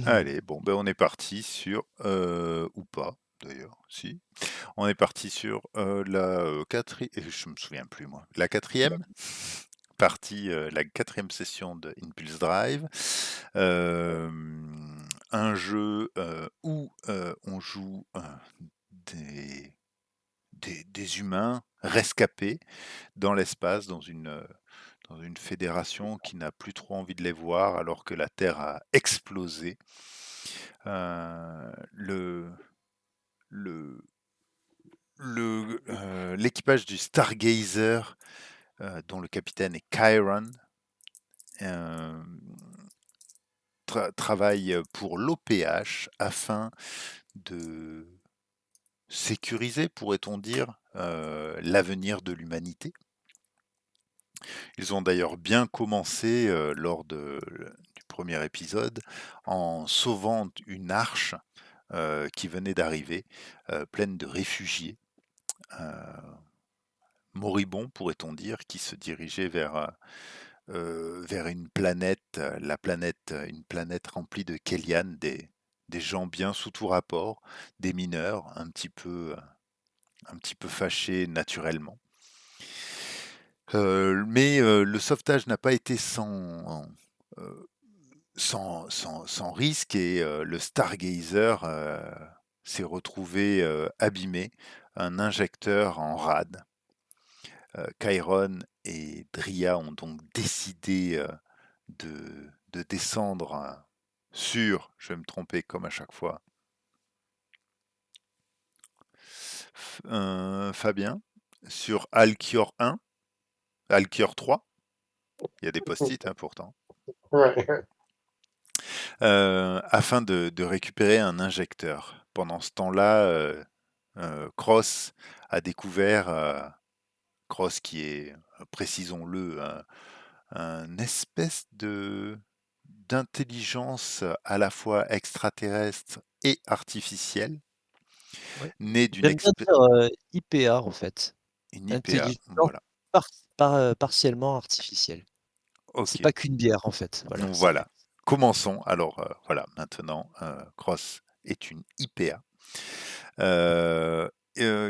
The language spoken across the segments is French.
Allez, bon, ben, on est parti sur, ou pas d'ailleurs, si. On est parti sur, la, 4 je me souviens plus moi, la quatrième partie, la quatrième session de Impulse Drive. Un jeu, où, on joue, des des humains rescapés dans l'espace, dans une fédération qui n'a plus trop envie de les voir alors que la Terre a explosé. Le le l'équipage du Stargazer, dont le capitaine est Chiron, hem, travaille pour l'OPH afin de sécuriser, pourrait-on dire, l'avenir de l'humanité. Ils ont d'ailleurs bien commencé, lors du premier épisode en sauvant une arche, qui venait d'arriver, pleine de réfugiés, heu, moribonds pourrait-on dire, qui se dirigeaient vers une planète, une planète remplie de Kélian, des gens bien sous tout rapport, des mineurs un petit peu fâchés naturellement. Mais le sauvetage n'a pas été heu, sans risque et le Stargazer, s'est retrouvé, abîmé, un injecteur en rade. Chiron et Dria ont donc décidé, de descendre, sur, je vais me tromper comme à chaque fois, Fabien, sur Alkior 1, Alkior 3, il y a des post-it, hein, pourtant, Ouais. afin de récupérer un injecteur. Pendant ce temps-là, Cross a découvert, Cross qui est, précisons-le, un espèce de d'intelligence à la fois extraterrestre et artificielle, Ouais. née d'une J'aime bien expé dire, IPA en fait. une IPA, Intelligence voilà. partiellement artificielle. C'est OK, pas qu'une bière en fait, voilà, c'est voilà. Commençons. Alors, voilà, maintenant, Cross est une IPA, heu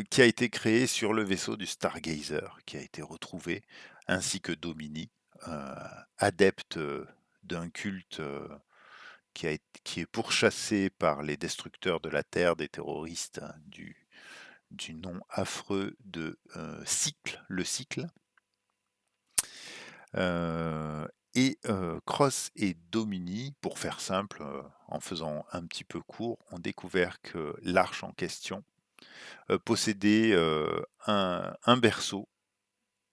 qui a été créée sur le vaisseau du Stargazer, qui a été retrouvé, ainsi que Domini, heu, adepte, d'un culte, qui est pourchassé par les destructeurs de la Terre, des terroristes, hein, du nom affreux de, Cycle, le Cycle. Et Cross et Domini, pour faire simple, en faisant un petit peu court, ont découvert que l'arche en question, possédait, un berceau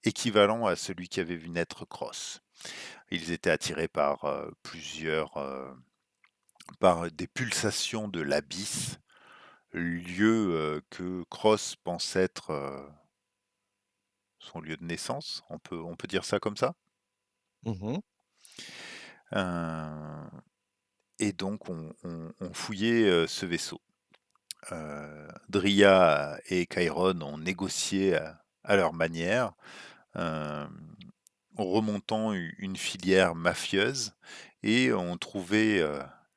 équivalent à celui qui avait vu naître Cross. Ils étaient attirés par, par des pulsations de l'abysse, lieu, que Cross pense être, son lieu de naissance, on peut dire ça comme ça? mmh Heu et donc on fouillait, ce vaisseau. Dria et Chiron ont négocié à leur manière, hem, en remontant une filière mafieuse et ont trouvé,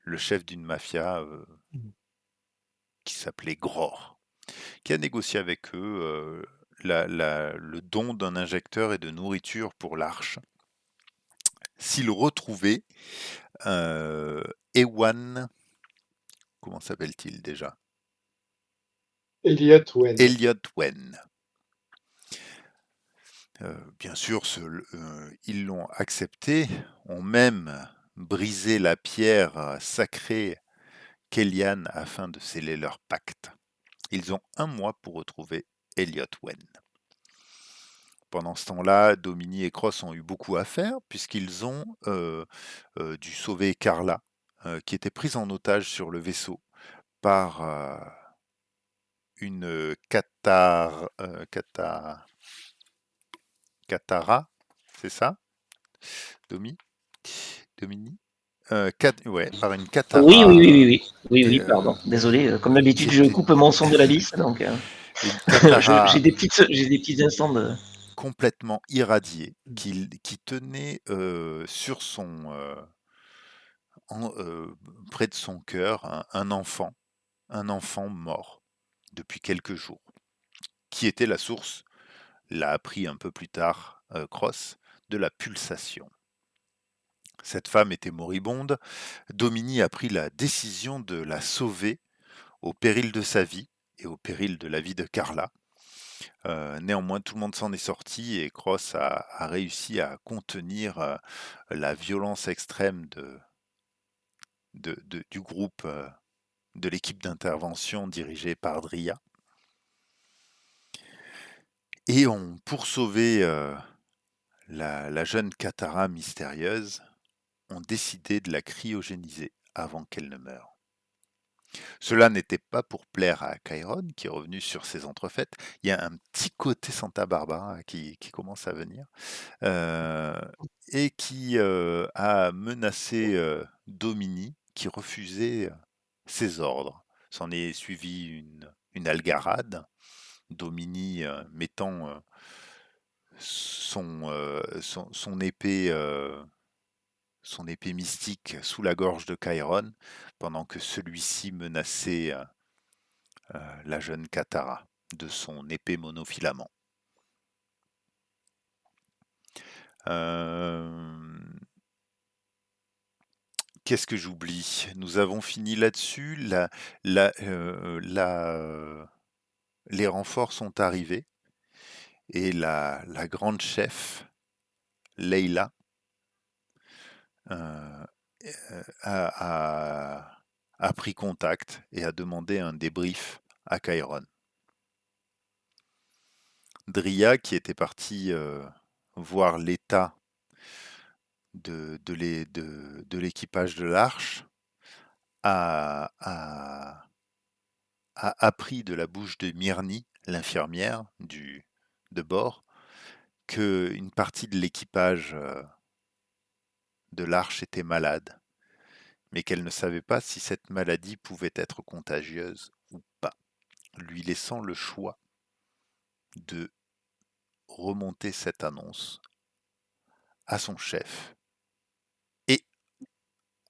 le chef d'une mafia, Mmh. qui s'appelait Gror, qui a négocié avec eux, le don d'un injecteur et de nourriture pour l'Arche, s'ils retrouvaient, Ewan, comment s'appelle-t-il déjà? Elliot Wen. Elliot Wen. Bien sûr, ils l'ont accepté, ont même brisé la pierre, sacrée Kélian afin de sceller leur pacte. Ils ont un mois pour retrouver Elliot Wen. Pendant ce temps-là, Domini et Cross ont eu beaucoup à faire puisqu'ils ont, dû sauver Carla, qui était prise en otage sur le vaisseau par, une, Catara, c'est ça? Domi? Domini? Ouais, par une Oui, oui, oui, Catara, oui, oui, oui, et oui, pardon. Désolé, comme qui d'habitude, je était coupe mon son de la bise, donc une Catara j'ai des petits instants de. complètement irradiée Mmh. qui tenait, sur son, près de son cœur un enfant mort depuis quelques jours, qui était la source, l'a appris un peu plus tard Cross, de la pulsation. Cette femme était moribonde. Domini a pris la décision de la sauver au péril de sa vie et au péril de la vie de Carla. Néanmoins, tout le monde s'en est sorti et Cross a réussi à contenir la violence extrême du groupe, de l'équipe d'intervention dirigée par Dria. Et pour sauver la jeune Katara mystérieuse, ont décidé de la cryogéniser avant qu'elle ne meure. Cela n'était pas pour plaire à Chiron, qui est revenu sur ses entrefaites. Il y a un petit côté Santa Barbara qui commence à venir, et qui a menacé Domini, qui refusait ses ordres. S'en est suivi une algarade, Domini mettant son épée mystique sous la gorge de Chiron, pendant que celui-ci menaçait la jeune Katara de son épée monofilament. Qu'est-ce que j'oublie? Nous avons fini là-dessus. Les renforts sont arrivés et la grande chef, Leila, a pris contact et a demandé un débrief à Chiron. Dria, qui était parti voir l'état de l'équipage de l'Arche, a appris de la bouche de Myrni, l'infirmière de bord, qu'une partie de l'équipage de l'Arche était malade, mais qu'elle ne savait pas si cette maladie pouvait être contagieuse ou pas, lui laissant le choix de remonter cette annonce à son chef et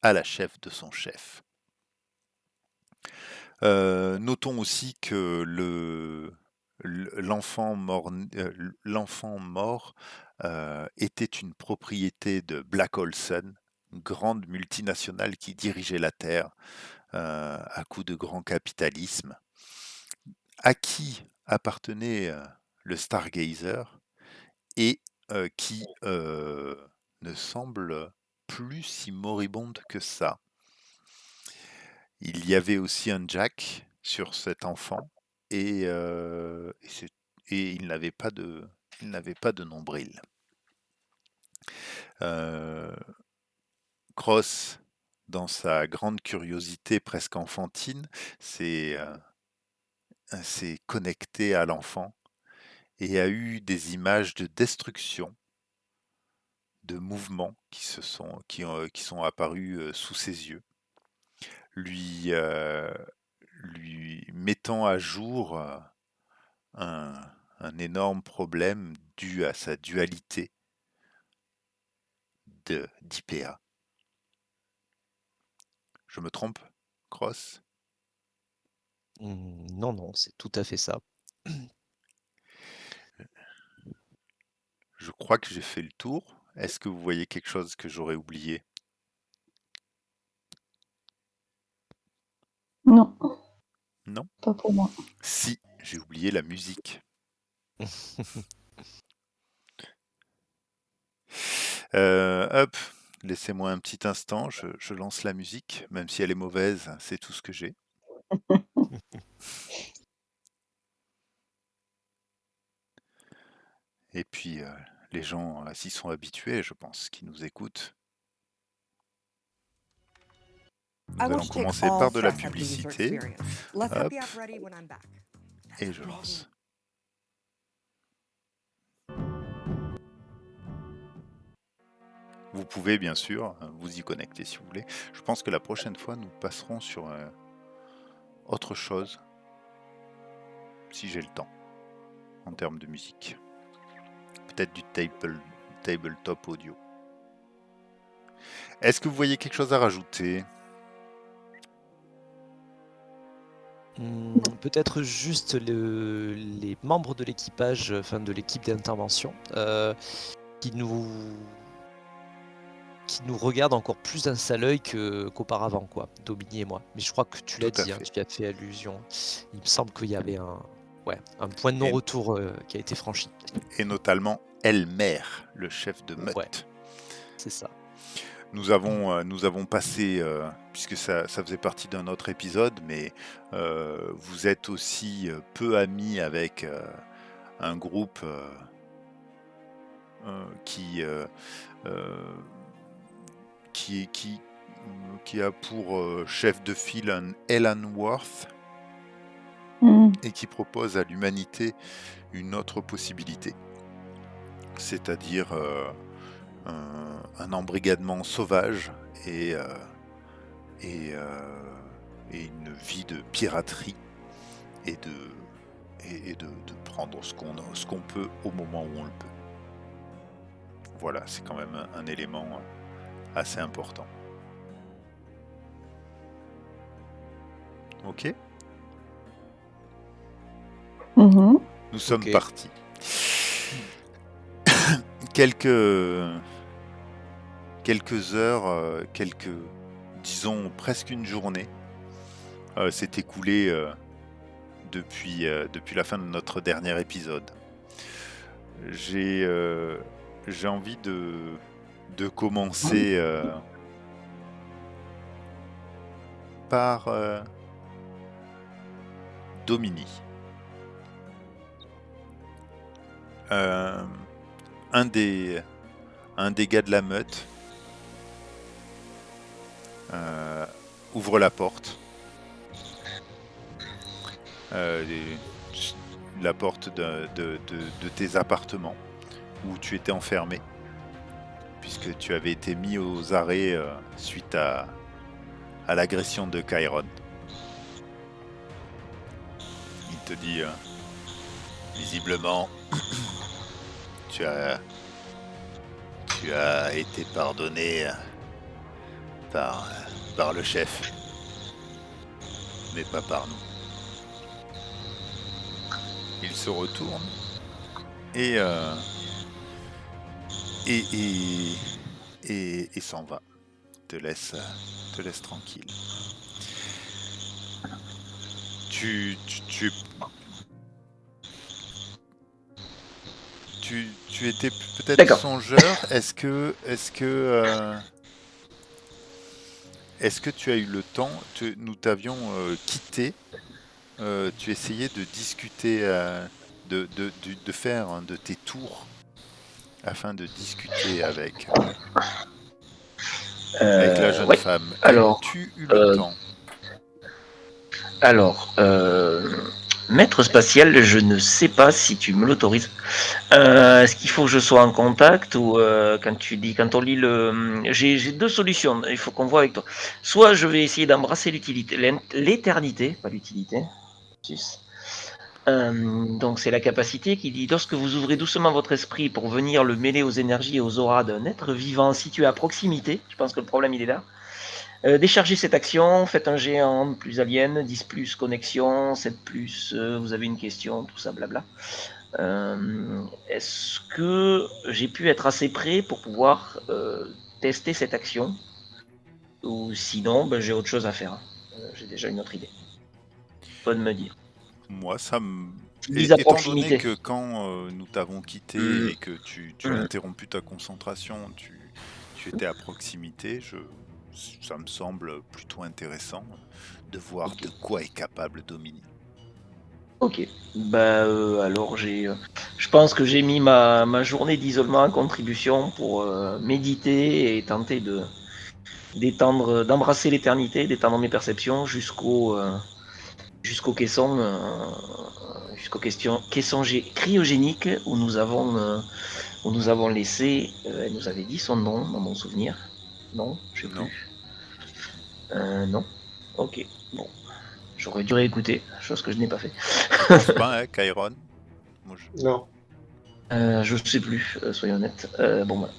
à la chef de son chef. Notons aussi que l'enfant mort était une propriété de Black Hole Sun, une grande multinationale qui dirigeait la Terre à coup de grand capitalisme, à qui appartenait le Stargazer et qui ne semble plus si moribonde que ça. Il y avait aussi un Jack sur cet enfant et il n'avait pas de nombril. Cross, dans sa grande curiosité presque enfantine, s'est connecté à l'enfant et a eu des images de destruction, de mouvements qui sont apparus sous ses yeux, lui mettant à jour un énorme problème dû à sa dualité d'IPA. Je me trompe, Cross? Non, non, c'est tout à fait ça. Je crois que j'ai fait le tour. Est-ce que vous voyez quelque chose que j'aurais oublié? Non, Non? pas pour moi. Si, j'ai oublié la musique. Hop, laissez-moi un petit instant, je lance la musique, même si elle est mauvaise, c'est tout ce que j'ai. Et puis, les gens s'y sont habitués, je pense, qui nous écoutent. Nous allons commencer par de la publicité. Hop, et je lance. Vous pouvez bien sûr vous y connecter si vous voulez. Je pense que la prochaine fois, nous passerons sur autre chose, si j'ai le temps, en termes de musique. Peut-être du tabletop audio. Est-ce que vous voyez quelque chose à rajouter? Peut-être juste les membres de l'équipage, enfin de l'équipe d'intervention, qui nous regardent encore plus d'un sale œil qu'auparavant, quoi, Dominique et moi. Mais je crois que tu l'as Tout à dit, hein, fait. tu y as fait allusion. Il me semble qu'il y avait un point de Et, non-retour qui a été franchi. et notamment Elmer, le chef de Ouais, meute. c'est ça. Nous avons passé, puisque ça faisait partie d'un autre épisode, mais vous êtes aussi peu amis avec un groupe qui, qui a pour chef de file un Elan Worth et qui propose à l'humanité une autre possibilité, c'est-à-dire un embrigadement sauvage et une vie de piraterie et de prendre ce qu'on peut au moment où on le peut. Voilà, c'est quand même un élément assez important. Ok ? Nous sommes partis. Quelques heures, disons presque une journée s'est écoulée depuis la fin de notre dernier épisode. J'ai envie de commencer par Domini. Un des gars de la meute ouvre la porte. La porte de tes appartements où tu étais enfermé, puisque tu avais été mis aux arrêts suite à l'agression de Chiron. Il te dit visiblement tu as été pardonné par le chef, mais pas par nous. Il se retourne et s'en va. Te laisse tranquille. Tu étais peut-être songeur. Est-ce que tu as eu le temps? Nous t'avions quitté. Tu essayais de discuter, de faire un de tes tours afin de discuter avec la jeune femme. As-tu eu le temps? Alors, maître spatial, je ne sais pas si tu me l'autorises. Est-ce qu'il faut que je sois en contact ou quand on lit le... J'ai deux solutions, il faut qu'on voit avec toi. Soit je vais essayer d'embrasser l'éternité, pas l'utilité. Donc c'est la capacité qui dit: lorsque vous ouvrez doucement votre esprit pour venir le mêler aux énergies et aux auras d'un être vivant situé à proximité, je pense que le problème il est là. Déchargez cette action, faites un géant plus alien, 10 plus connexion, 7 plus, vous avez une question, tout ça, blabla. Est-ce que j'ai pu être assez près pour pouvoir tester cette action? Ou sinon, j'ai autre chose à faire. J'ai déjà une autre idée. Toi de me dire. Moi, ça me... Mise à Étant proximité. donné que quand nous t'avons quitté et que tu as interrompu ta concentration, tu étais à proximité, ça me semble plutôt intéressant de voir de quoi est capable Dominique. Ok, alors je pense que j'ai mis ma journée d'isolement en contribution pour méditer et tenter d'embrasser l'éternité, d'étendre mes perceptions jusqu'aux caissons cryogéniques où nous avons laissé. Elle nous avait dit son nom dans mon souvenir. Non, je sais plus. Non. Ok. Bon. J'aurais dû réécouter, chose que je n'ai pas fait. Je pense pas, hein, Chiron. Non. Je sais plus, soyons honnêtes. Bon, bah.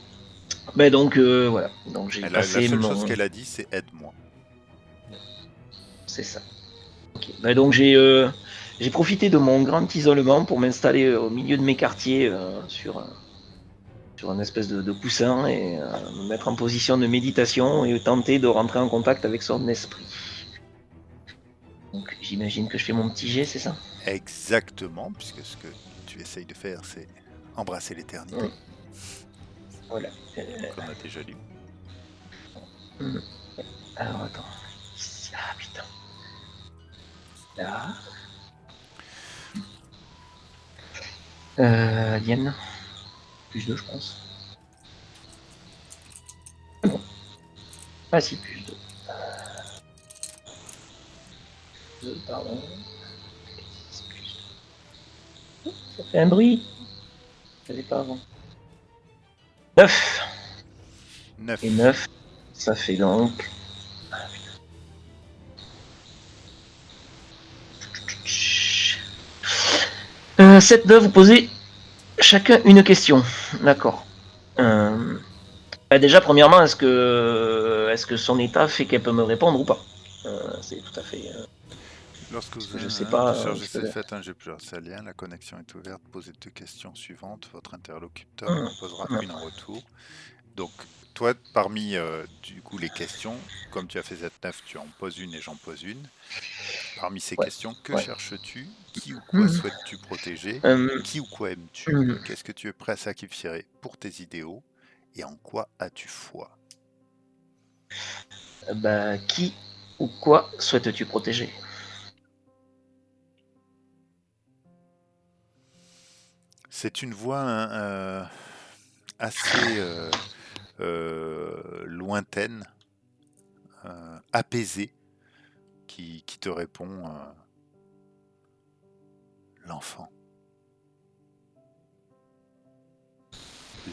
Ben donc voilà, donc j'ai La passé seule chose mon... qu'elle a dit, c'est aide-moi. C'est ça. Ok. Ben donc j'ai profité de mon grand isolement pour m'installer au milieu de mes quartiers sur un espèce de coussin et me mettre en position de méditation et tenter de rentrer en contact avec son esprit. Donc j'imagine que je fais mon petit jet, c'est ça? Exactement, puisque ce que tu essayes de faire, c'est embrasser l'éternité, Oui. Voilà. qu'on a déjà lu. Alors attends. Ah putain. Là. Alien. Plus 2 je pense. Ah si, plus 2. Pardon. Ça fait un bruit. Je savais pas avant. 9. 9. Et 9, ça fait donc... 7-9, vous posez chacun une question. D'accord. Déjà, premièrement, est-ce que son état fait qu'elle peut me répondre ou pas? C'est tout à fait... Lorsque parce vous que je sais de pas un charger petit peu... cette fête, un jet plus lien, la connexion est ouverte, posez 2 questions suivantes, votre interlocuteur vous en posera une en retour. Donc, toi, parmi du coup les questions, comme tu as fait Z9, tu en poses une et j'en pose une. Parmi ces Ouais. questions, que Ouais. cherches-tu? Qui ou quoi souhaites-tu protéger? Qui ou quoi aimes-tu? Qu'est-ce que tu es prêt à sacrifier pour tes idéaux? Et en quoi as-tu foi? Bah, qui ou quoi souhaites-tu protéger? C'est une voix assez lointaine, apaisée, qui te répond l'enfant.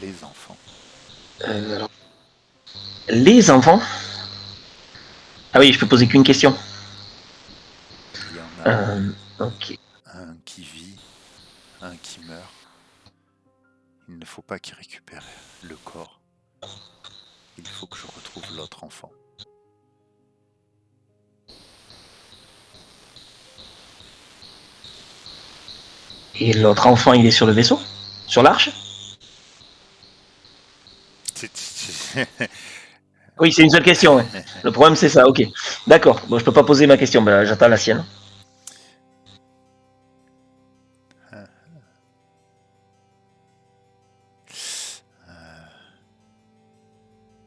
Les enfants. Alors, les enfants? Ah oui, je peux poser qu'une question. Il y en a Ok. un qui vit, un qui meurt. Il ne faut pas qu'il récupère le corps. Il faut que je retrouve l'autre enfant. Et l'autre enfant, il est sur le vaisseau? Sur l'arche? Oui, c'est une seule question. Ouais. Le problème, c'est ça. Ok. D'accord. Bon, je peux pas poser ma question. Bah, j'attends la sienne.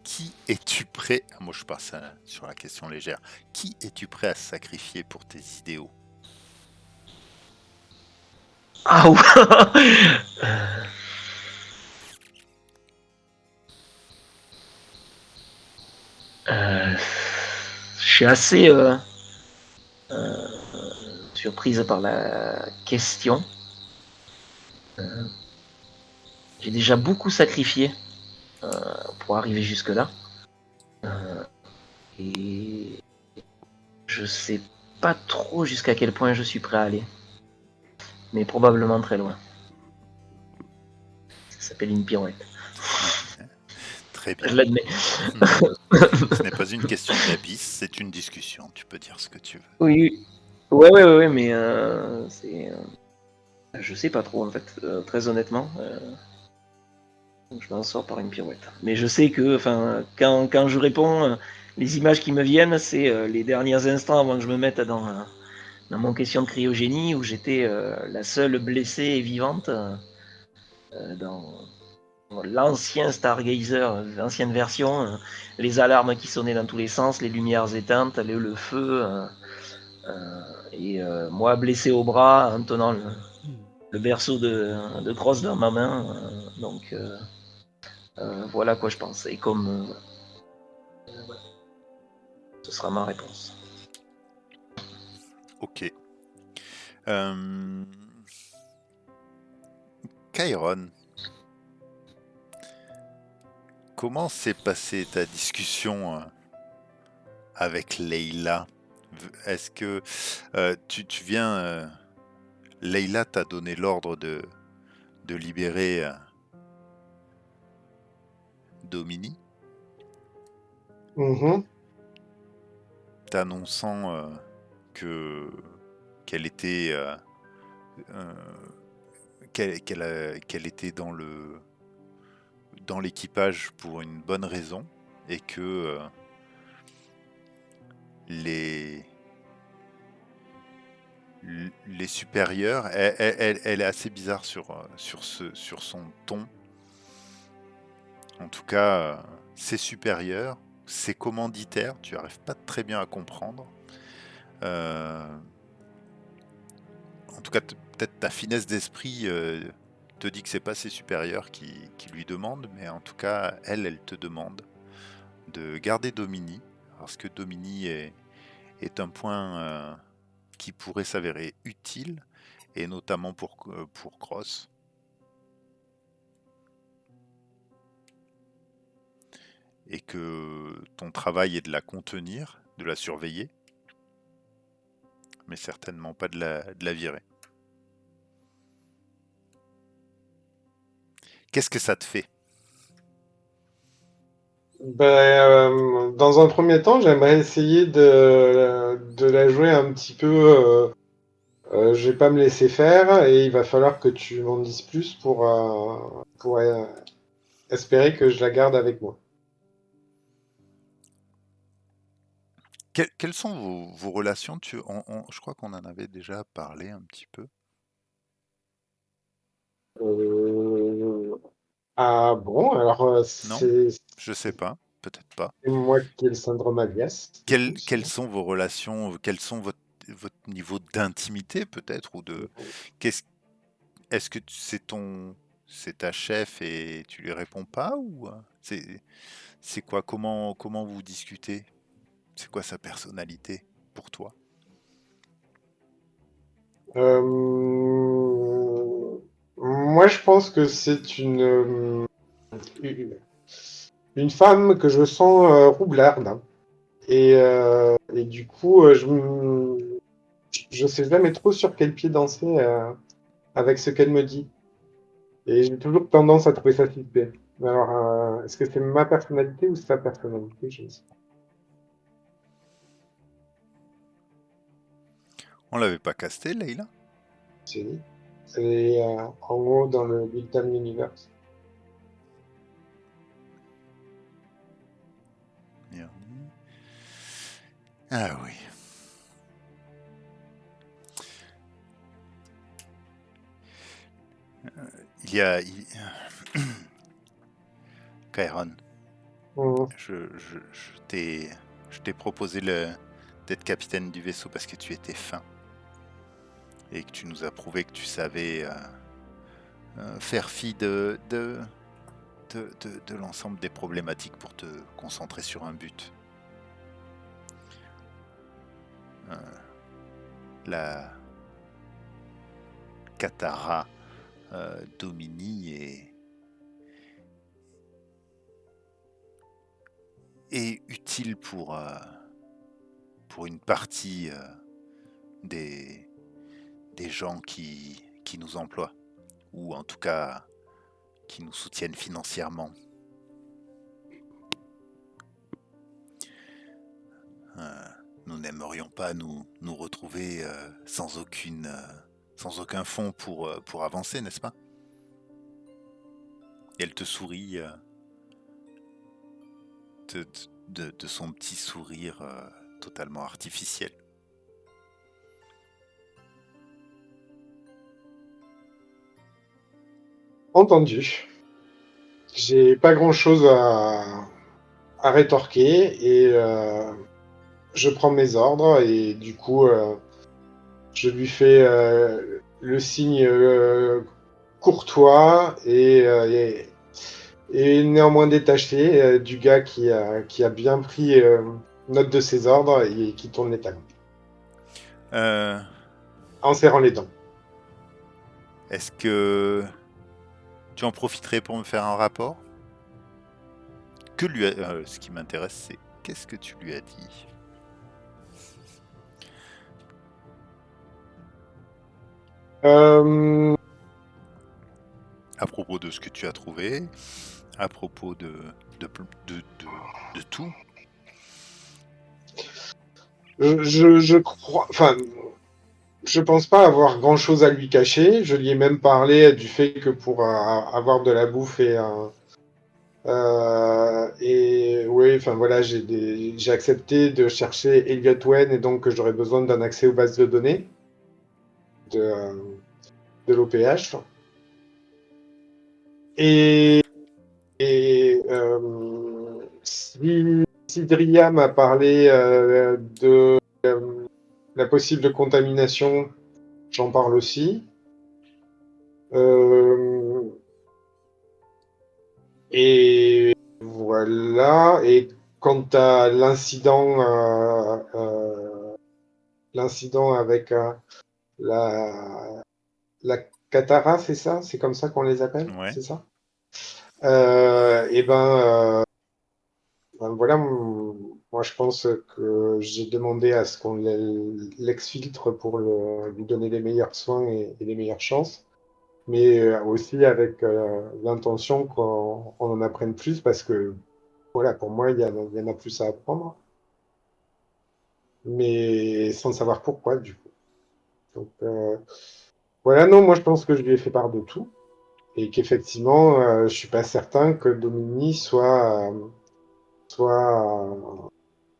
Qui es-tu prêt... Moi, je passe sur la question légère. Qui es-tu prêt à sacrifier pour tes idéaux? Ah je suis assez surprise par la question. J'ai déjà beaucoup sacrifié pour arriver jusque-là. Et je sais pas trop jusqu'à quel point je suis prêt à aller. Mais probablement très loin. Ça s'appelle une pirouette. Très Je bien. l'admets. Ce n'est pas une question d'abysse, c'est une discussion. Tu peux dire ce que tu veux. Oui. Ouais, mais c'est... je sais pas trop en fait, très honnêtement. Je m'en sors par une pirouette. Mais je sais que, enfin, quand je réponds, les images qui me viennent, c'est les derniers instants avant que je me mette dans mon question de cryogénie où j'étais la seule blessée et vivante dans l'ancien Stargazer, l'ancienne version, les alarmes qui sonnaient dans tous les sens, les lumières éteintes, le feu, et moi blessé au bras en tenant le berceau de Cross dans ma main. Donc voilà à quoi je pense. Et comme voilà, ce sera ma réponse. Ok. Chiron, comment s'est passée ta discussion avec Leila? Est-ce que tu viens... Leila t'a donné l'ordre de libérer Domini, Mhm. t'annonçant qu'elle était euh, qu'elle était dans l'équipage pour une bonne raison et que les les supérieurs, elle est assez bizarre sur son ton. En tout cas, ses supérieurs, ses commanditaires, tu arrives pas très bien à comprendre. En tout cas, peut-être ta finesse d'esprit te dit que c'est pas ses supérieurs qui lui demandent, mais en tout cas, elle te demande de garder Domini, parce que Domini est un point qui pourrait s'avérer utile, et notamment pour Cross. Et que ton travail est de la contenir, de la surveiller, mais certainement pas de la virer. Qu'est-ce que ça te fait? Dans un premier temps, j'aimerais essayer de la jouer un petit peu. Je vais pas me laisser faire et il va falloir que tu m'en dises plus pour espérer que je la garde avec moi. Quelles sont vos relations? Je crois qu'on en avait déjà parlé un petit peu. Euh, Ah bon, alors Non? c'est Je sais pas. Peut-être pas. moi qui ai le syndrome Alias, du coup, Quelles sinon. sont vos relations? Quels sont votre niveau d'intimité peut-être ou de qu'est-ce est-ce que c'est ta chef et tu lui réponds pas ou c'est quoi? Comment vous discutez? C'est quoi sa personnalité pour toi? Moi, je pense que c'est une femme que je sens roublarde, hein. Et du coup, je sais jamais trop sur quel pied danser avec ce qu'elle me dit. Et j'ai toujours tendance à trouver ça suspect. Alors, est-ce que c'est ma personnalité ou sa personnalité? Je ne sais pas. On l'avait pas casté, Leïla? Si. C'est en gros dans le Big Time Universe. Merde. Ah oui. Il y a... Kairon, Mhm. je t'ai proposé d'être capitaine du vaisseau parce que tu étais fin et que tu nous as prouvé que tu savais faire fi de l'ensemble des problématiques pour te concentrer sur un but. La Katara Domini est utile pour une partie des, des gens qui nous emploient, ou en tout cas qui nous soutiennent financièrement. Nous n'aimerions pas nous retrouver sans aucun fond pour avancer, n'est-ce pas? Et elle te sourit de son petit sourire totalement artificiel. Entendu. J'ai pas grand-chose à rétorquer et je prends mes ordres et du coup, je lui fais le signe courtois et néanmoins détaché du gars qui a bien pris note de ses ordres et qui tourne les talons Euh, en serrant les dents. Est-ce que tu en profiterais pour me faire un rapport? Ce qui m'intéresse, c'est qu'est-ce que tu lui as dit? Euh, À propos de ce que tu as trouvé, à propos de, de tout. Je crois, enfin, je pense pas avoir grand chose à lui cacher. Je lui ai même parlé du fait que pour avoir de la bouffe et oui, enfin voilà, j'ai accepté de chercher Elliott Wayne et donc que j'aurais besoin d'un accès aux bases de données de l'OPH. Et, si Dria m'a parlé de la possible contamination, j'en parle aussi. Et voilà. Et quant à l'incident avec la Katara, c'est ça? C'est comme ça qu'on les appelle? Ouais. C'est ça? Et ben voilà, moi je pense que j'ai demandé à ce qu'on l'exfiltre pour lui donner les meilleurs soins et les meilleures chances, mais aussi avec l'intention qu'on en apprenne plus parce que voilà, pour moi il y en a plus à apprendre, mais sans savoir pourquoi du coup. Donc voilà, non, moi je pense que je lui ai fait part de tout et qu'effectivement je suis pas certain que Domini soit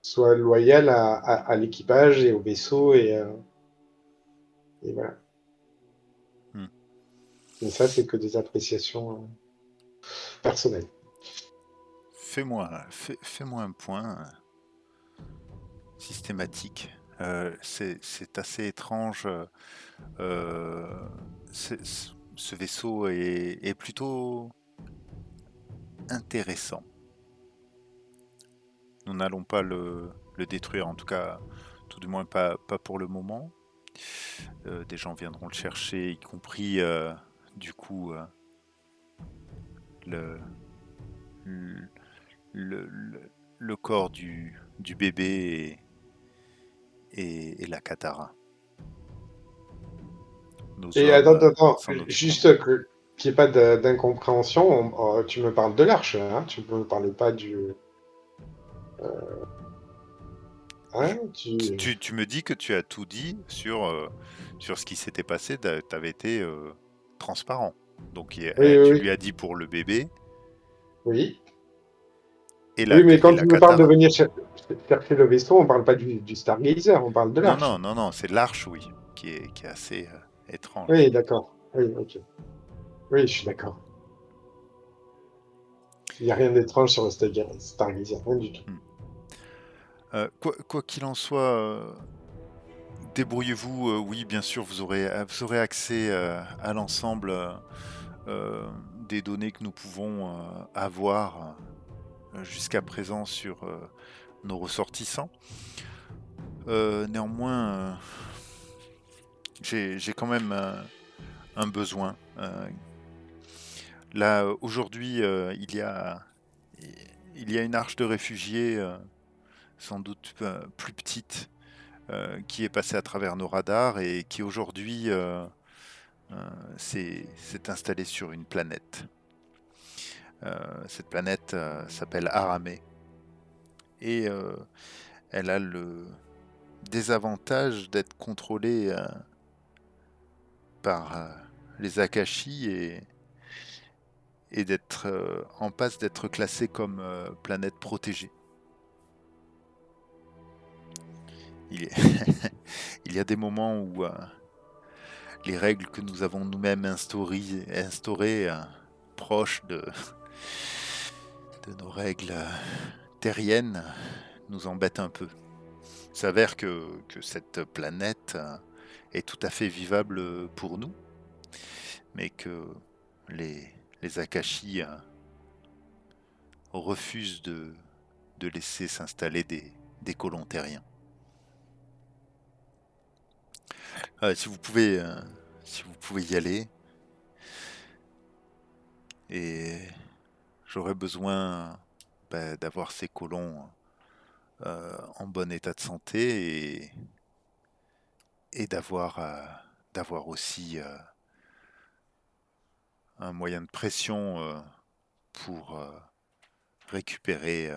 soit loyal à l'équipage et au vaisseau et voilà. Hmm. Mais ça, c'est que des appréciations personnelles. Fais-moi un point systématique. C'est assez étrange. Ce vaisseau est plutôt intéressant. Nous n'allons pas le détruire, en tout cas, tout du moins pas pour le moment. Des gens viendront le chercher, y compris du coup le, le, le corps du bébé et la Katara. Nos Et hommes attends, s'en occuperont. juste qu'il n'y ait pas d'incompréhension, tu me parles de l'arche, hein, tu ne me parles pas du... Je- Hein, tu me dis que tu as tout dit sur ce qui s'était passé, tu avais été transparent. Donc Oui, tu oui, lui as dit pour le bébé oui. et Oui, mais et quand la tu me parles de Katara. venir chercher le vaisseau, on ne parle pas du Stargazer, on parle de Non, l'arche. non, non, non, c'est l'arche, oui, qui est assez étrange. Oui, d'accord. Oui, ok. Oui, je suis d'accord. Il n'y a rien d'étrange sur le Stargazer, rien du tout. Hmm. Quoi qu'il en soit, débrouillez-vous. Oui, bien sûr, vous aurez accès à l'ensemble des données que nous pouvons avoir jusqu'à présent sur nos ressortissants. Néanmoins, j'ai quand même un besoin. Là, aujourd'hui, il y a une arche de réfugiés, sans doute plus petite, qui est passée à travers nos radars et qui aujourd'hui s'est installée sur une planète. Cette planète s'appelle Aramé et elle a le désavantage d'être contrôlée par les Akashi et d'être en passe d'être classée comme planète protégée. Il, est il y a des moments où les règles que nous avons nous-mêmes instaurées proches de nos règles terriennes nous embêtent un peu. Il s'avère que cette planète est tout à fait vivable pour nous, mais que les Akashi refusent de laisser s'installer des colons terriens. Si si vous pouvez y aller, et j'aurais besoin d'avoir ces colons en bon état de santé et d'avoir aussi un moyen de pression pour récupérer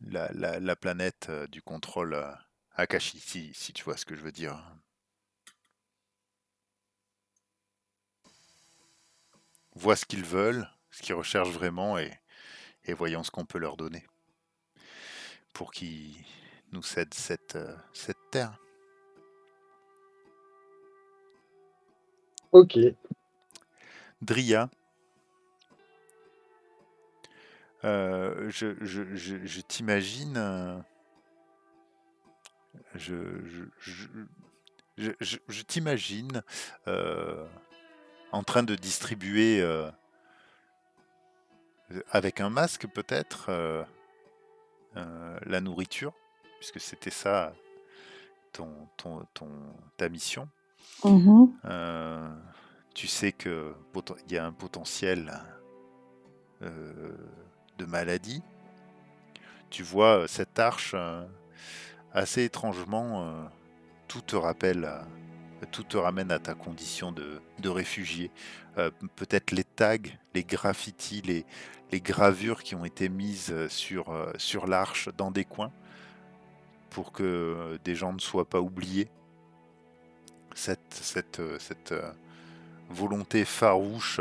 la planète du contrôle Akashi, si tu vois ce que je veux dire. Vois ce qu'ils veulent, ce qu'ils recherchent vraiment, et voyons ce qu'on peut leur donner pour qu'ils nous cèdent cette terre. Ok. Dria, je t'imagine, je, je, je t'imagine en train de distribuer avec un masque peut-être la nourriture, puisque c'était ça ta mission. Mhm. Tu sais que il y a un potentiel de maladie. Tu vois cette arche assez étrangement, tout te rappelle, tout te ramène à ta condition de réfugié. Peut-être les tags, les graffitis, les gravures qui ont été mises sur l'arche dans des coins pour que des gens ne soient pas oubliés. Cette volonté farouche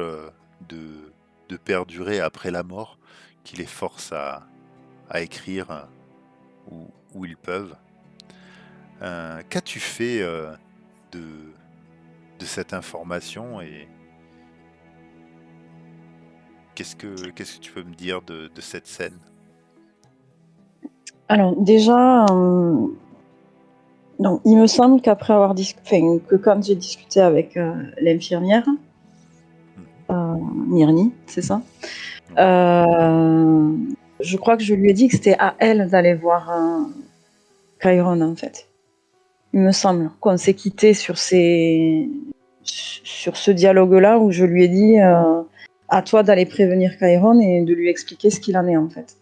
de perdurer après la mort qui les force à écrire où ils peuvent. Qu'as-tu fait de, de cette information et qu'est-ce que tu peux me dire de cette scène? Alors déjà, donc, il me semble qu'après avoir que quand j'ai discuté avec l'infirmière, Myrni, c'est ça, Ouais. je crois que je lui ai dit que c'était à elle d'aller voir Chiron en fait. Il me semble qu'on s'est quitté sur ce dialogue-là où je lui ai dit à toi d'aller prévenir Chiron et de lui expliquer ce qu'il en est en fait.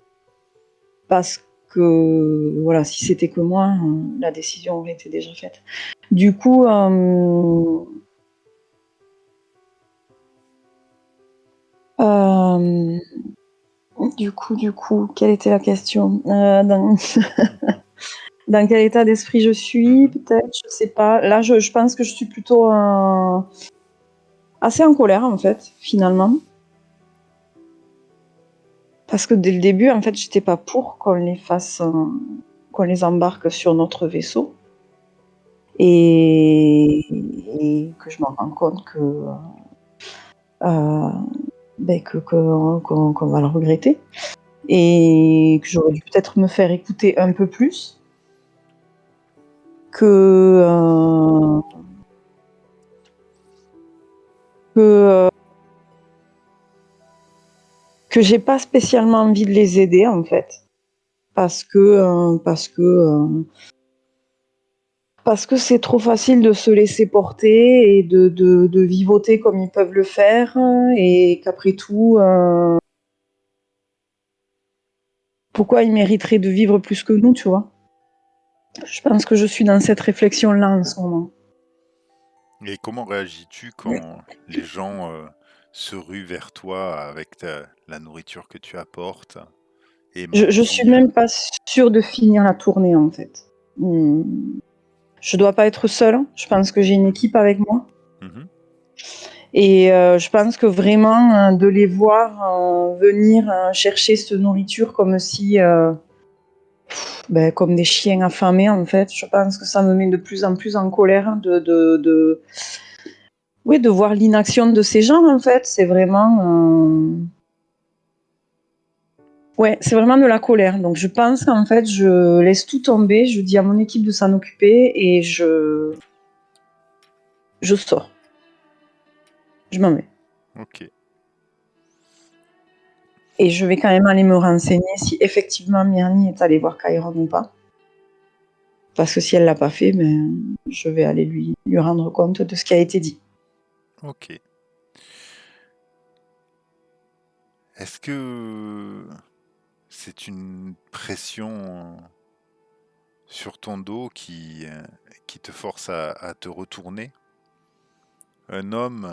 Parce que voilà, si c'était que moi, la décision aurait été déjà faite. Du coup, quelle était la question dans quel état d'esprit je suis, peut-être, je sais pas. Là, je pense que je suis plutôt assez en colère, en fait, finalement. Parce que dès le début, en fait, j'étais pas pour qu'on les fasse, qu'on les embarque sur notre vaisseau. Et que je me rends compte que qu'on va le regretter. Et que j'aurais dû peut-être me faire écouter un peu plus. Que j'ai pas spécialement envie de les aider en fait parce que c'est trop facile de se laisser porter et de vivoter comme ils peuvent le faire et qu'après tout pourquoi ils mériteraient de vivre plus que nous, tu vois. Je pense que je suis dans cette réflexion là en ce moment. Et comment réagis-tu quand les gens se ruent vers toi avec la nourriture que tu apportes et Je suis mendient même pas sûre de finir la tournée en fait. Je dois pas être seule. Je pense que j'ai une équipe avec moi. Et je pense que vraiment de les voir venir chercher cette nourriture comme si, comme des chiens affamés en fait, je pense que ça me met de plus en plus en colère de voir l'inaction de ces gens en fait. C'est vraiment c'est vraiment de la colère. Donc je pense qu'en fait, je laisse tout tomber, je dis à mon équipe de s'en occuper et je sors. Je m'en vais. Ok. Et je vais quand même aller me renseigner si effectivement Myrni est allée voir Chiron ou pas. Parce que si elle l'a pas fait, je vais aller lui rendre compte de ce qui a été dit. Ok. Est-ce que c'est une pression sur ton dos qui te force à te retourner? Un homme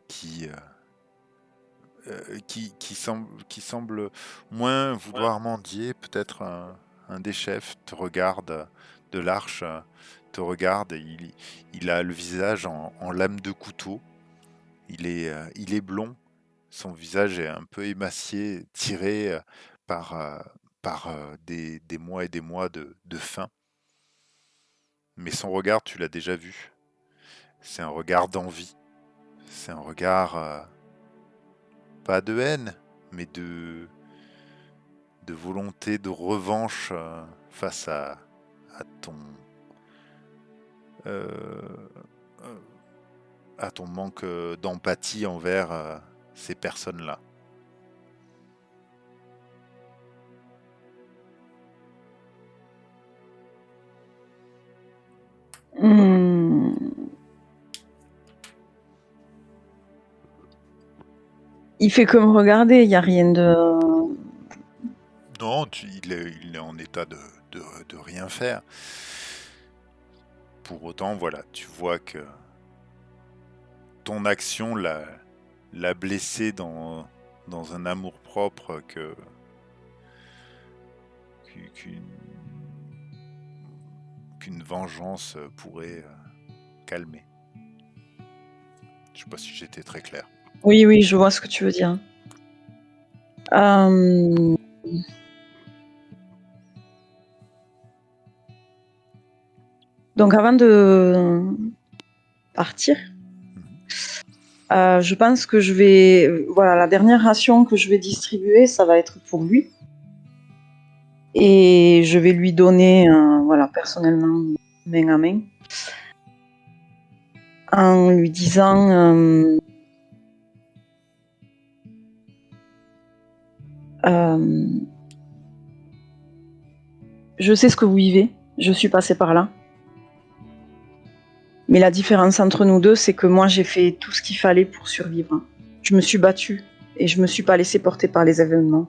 qui qui semble moins vouloir mendier. Peut-être un des chefs te regarde de l'arche, te regarde. Il a le visage en lame de couteau. Il est blond. Son visage est un peu émacié, tiré par des mois et des mois de faim. Mais son regard, tu l'as déjà vu. C'est un regard d'envie. C'est un regard, pas de haine, mais de volonté de revanche face à ton euh, euh, à ton manque d'empathie envers ces personnes-là. Il fait que me regarder, il n'y a rien de... Non, il est en état de rien faire. Pour autant, voilà, tu vois que ton action l'a blessé dans un amour-propre qu'une vengeance pourrait calmer. Je sais pas si j'étais très clair. Oui, je vois ce que tu veux dire. Donc avant de partir, je pense que je vais... Voilà, la dernière ration que je vais distribuer, ça va être pour lui. Et je vais lui donner, voilà, personnellement, main à main, en lui disant... je sais ce que vous vivez, je suis passée par là. Mais la différence entre nous deux, c'est que moi, j'ai fait tout ce qu'il fallait pour survivre. Je me suis battue et je me suis pas laissée porter par les événements.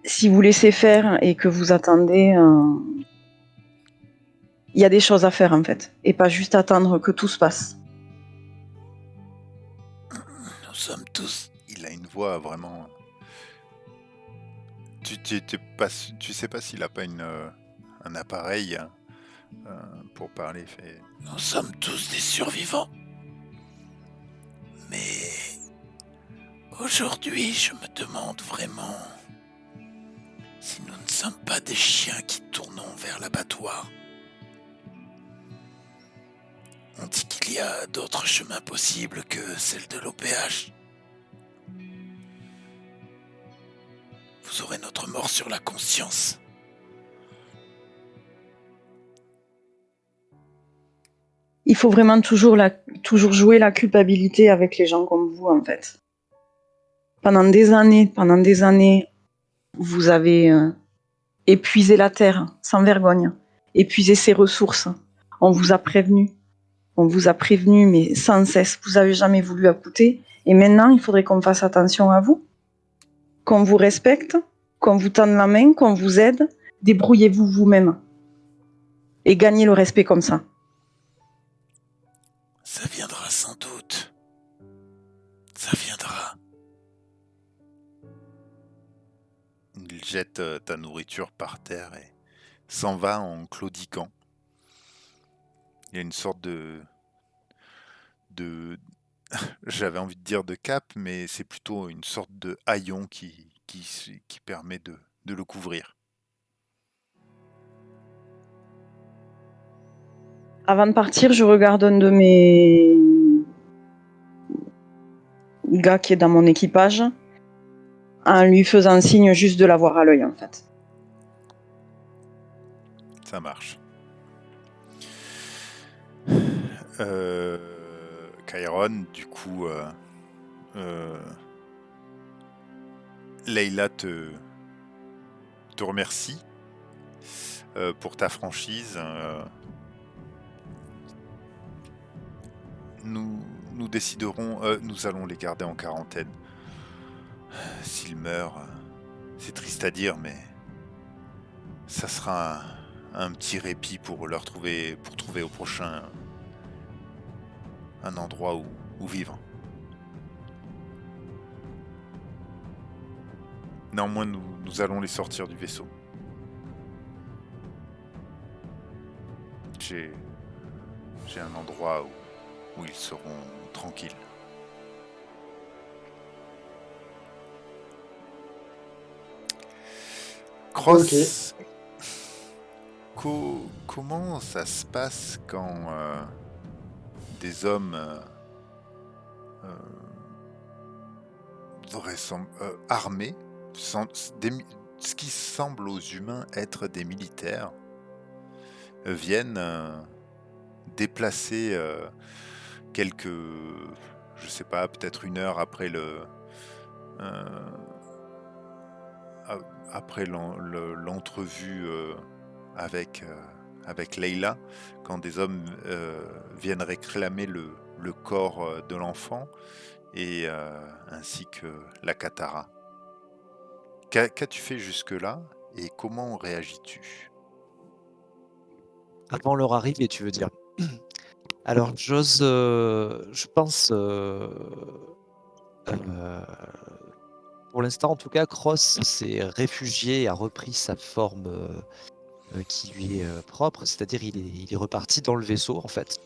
Si vous laissez faire et que vous attendez, il y a des choses à faire en fait, et pas juste attendre que tout se passe. Nous sommes tous... Il a une voix vraiment... Tu sais pas s'il a pas un appareil pour parler. Fait... Nous sommes tous des survivants. Mais aujourd'hui, je me demande vraiment si nous ne sommes pas des chiens qui tournons vers l'abattoir. On dit qu'il y a d'autres chemins possibles que celle de l'OPH. Vous aurez notre mort sur la conscience. Il faut vraiment toujours jouer la culpabilité avec les gens comme vous, en fait. Pendant des années, vous avez épuisé la terre sans vergogne, épuisé ses ressources. On vous a prévenu, mais sans cesse. Vous n'avez jamais voulu écouter. Et maintenant, il faudrait qu'on fasse attention à vous, qu'on vous respecte, qu'on vous tende la main, qu'on vous aide. Débrouillez-vous vous-même et gagnez le respect comme ça. Ça viendra sans doute. Ça viendra. Il jette ta nourriture par terre et s'en va en claudiquant. Il y a une sorte de j'avais envie de dire de cape, mais c'est plutôt une sorte de haillon qui permet de le couvrir. Avant de partir, je regarde un de mes gars qui est dans mon équipage en lui faisant signe juste de l'avoir à l'œil, en fait. Ça marche. Chiron, du coup, Leïla te remercie pour ta franchise. Nous déciderons, nous allons les garder en quarantaine. S'ils meurent, c'est triste à dire, mais ça sera un petit répit pour trouver au prochain un endroit où vivre. Néanmoins, nous allons les sortir du vaisseau. J'ai un endroit où ils seront tranquilles. Cross, comment ça se passe quand des hommes armés, ce qui semble aux humains être des militaires, viennent déplacer quelques, je sais pas, peut-être une heure après l'entrevue avec Leila, quand des hommes viennent réclamer le corps de l'enfant et ainsi que la Katara. Qu'as-tu fait jusque-là et comment réagis-tu? Avant leur arrivée, tu veux dire? Alors, je pense, pour l'instant, en tout cas, Cross s'est réfugié et a repris sa forme qui lui est propre, c'est-à-dire il est reparti dans le vaisseau, en fait.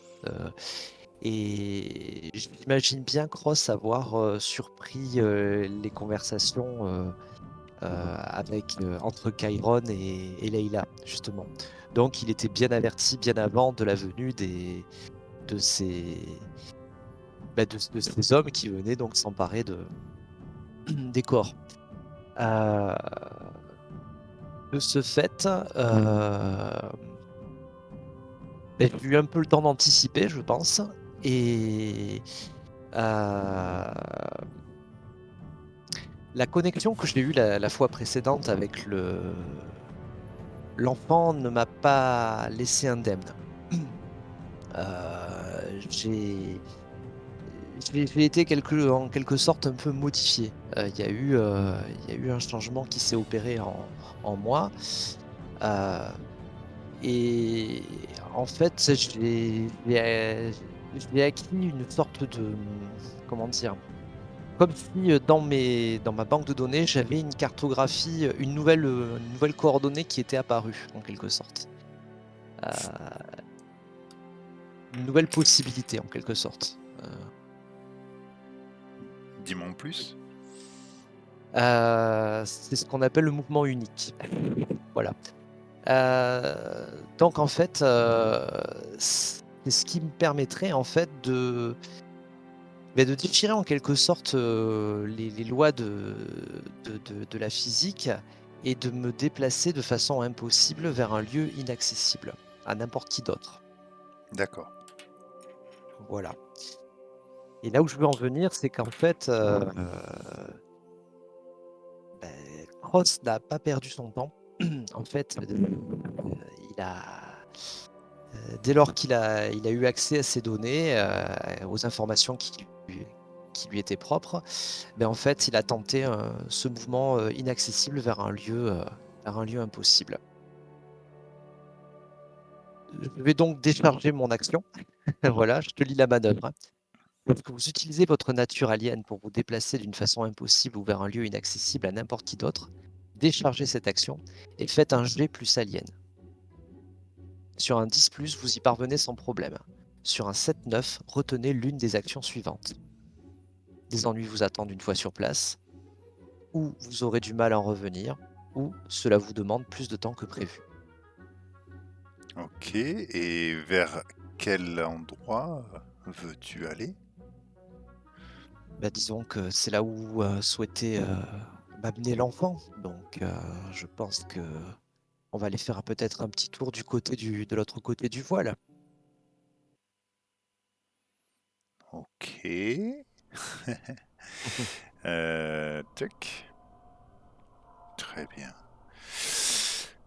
Et j'imagine bien Cross avoir surpris les conversations entre Chiron et Leila, justement. Donc, il était bien averti bien avant de la venue de ces hommes qui venaient donc s'emparer des corps. De ce fait, j'ai eu un peu le temps d'anticiper, je pense, et la connexion que j'ai eue la fois précédente avec l'enfant ne m'a pas laissé indemne. J'ai été en quelque sorte un peu modifié. Il y a eu un changement qui s'est opéré en moi. Et en fait, j'ai acquis une sorte de, comment dire, comme si dans ma banque de données, j'avais une cartographie, une nouvelle coordonnée qui était apparue, en quelque sorte. Une nouvelle possibilité, en quelque sorte. Dis-moi en plus. C'est ce qu'on appelle le mouvement unique. Voilà. Donc en fait, c'est ce qui me permettrait en fait de déchirer en quelque sorte les lois de la physique et de me déplacer de façon impossible vers un lieu inaccessible à n'importe qui d'autre. D'accord. Voilà. Et là où je veux en venir, c'est qu'en fait, Cross n'a pas perdu son temps. En fait, dès lors qu'il a eu accès à ces données, aux informations qui lui étaient propres, en fait, il a tenté ce mouvement inaccessible vers un lieu impossible. Je vais donc décharger mon action. Voilà, je te lis la manœuvre. Lorsque vous utilisez votre nature alien pour vous déplacer d'une façon impossible ou vers un lieu inaccessible à n'importe qui d'autre, déchargez cette action et faites un G plus alien. Sur un 10+, vous y parvenez sans problème. Sur un 7-9, retenez l'une des actions suivantes. Des ennuis vous attendent une fois sur place, ou vous aurez du mal à en revenir, ou cela vous demande plus de temps que prévu. Ok, et vers quel endroit veux-tu aller? Disons que c'est là où souhaitait m'amener l'enfant, donc je pense que on va aller faire peut-être un petit tour de l'autre côté du voile. Ok. Tac. Très bien.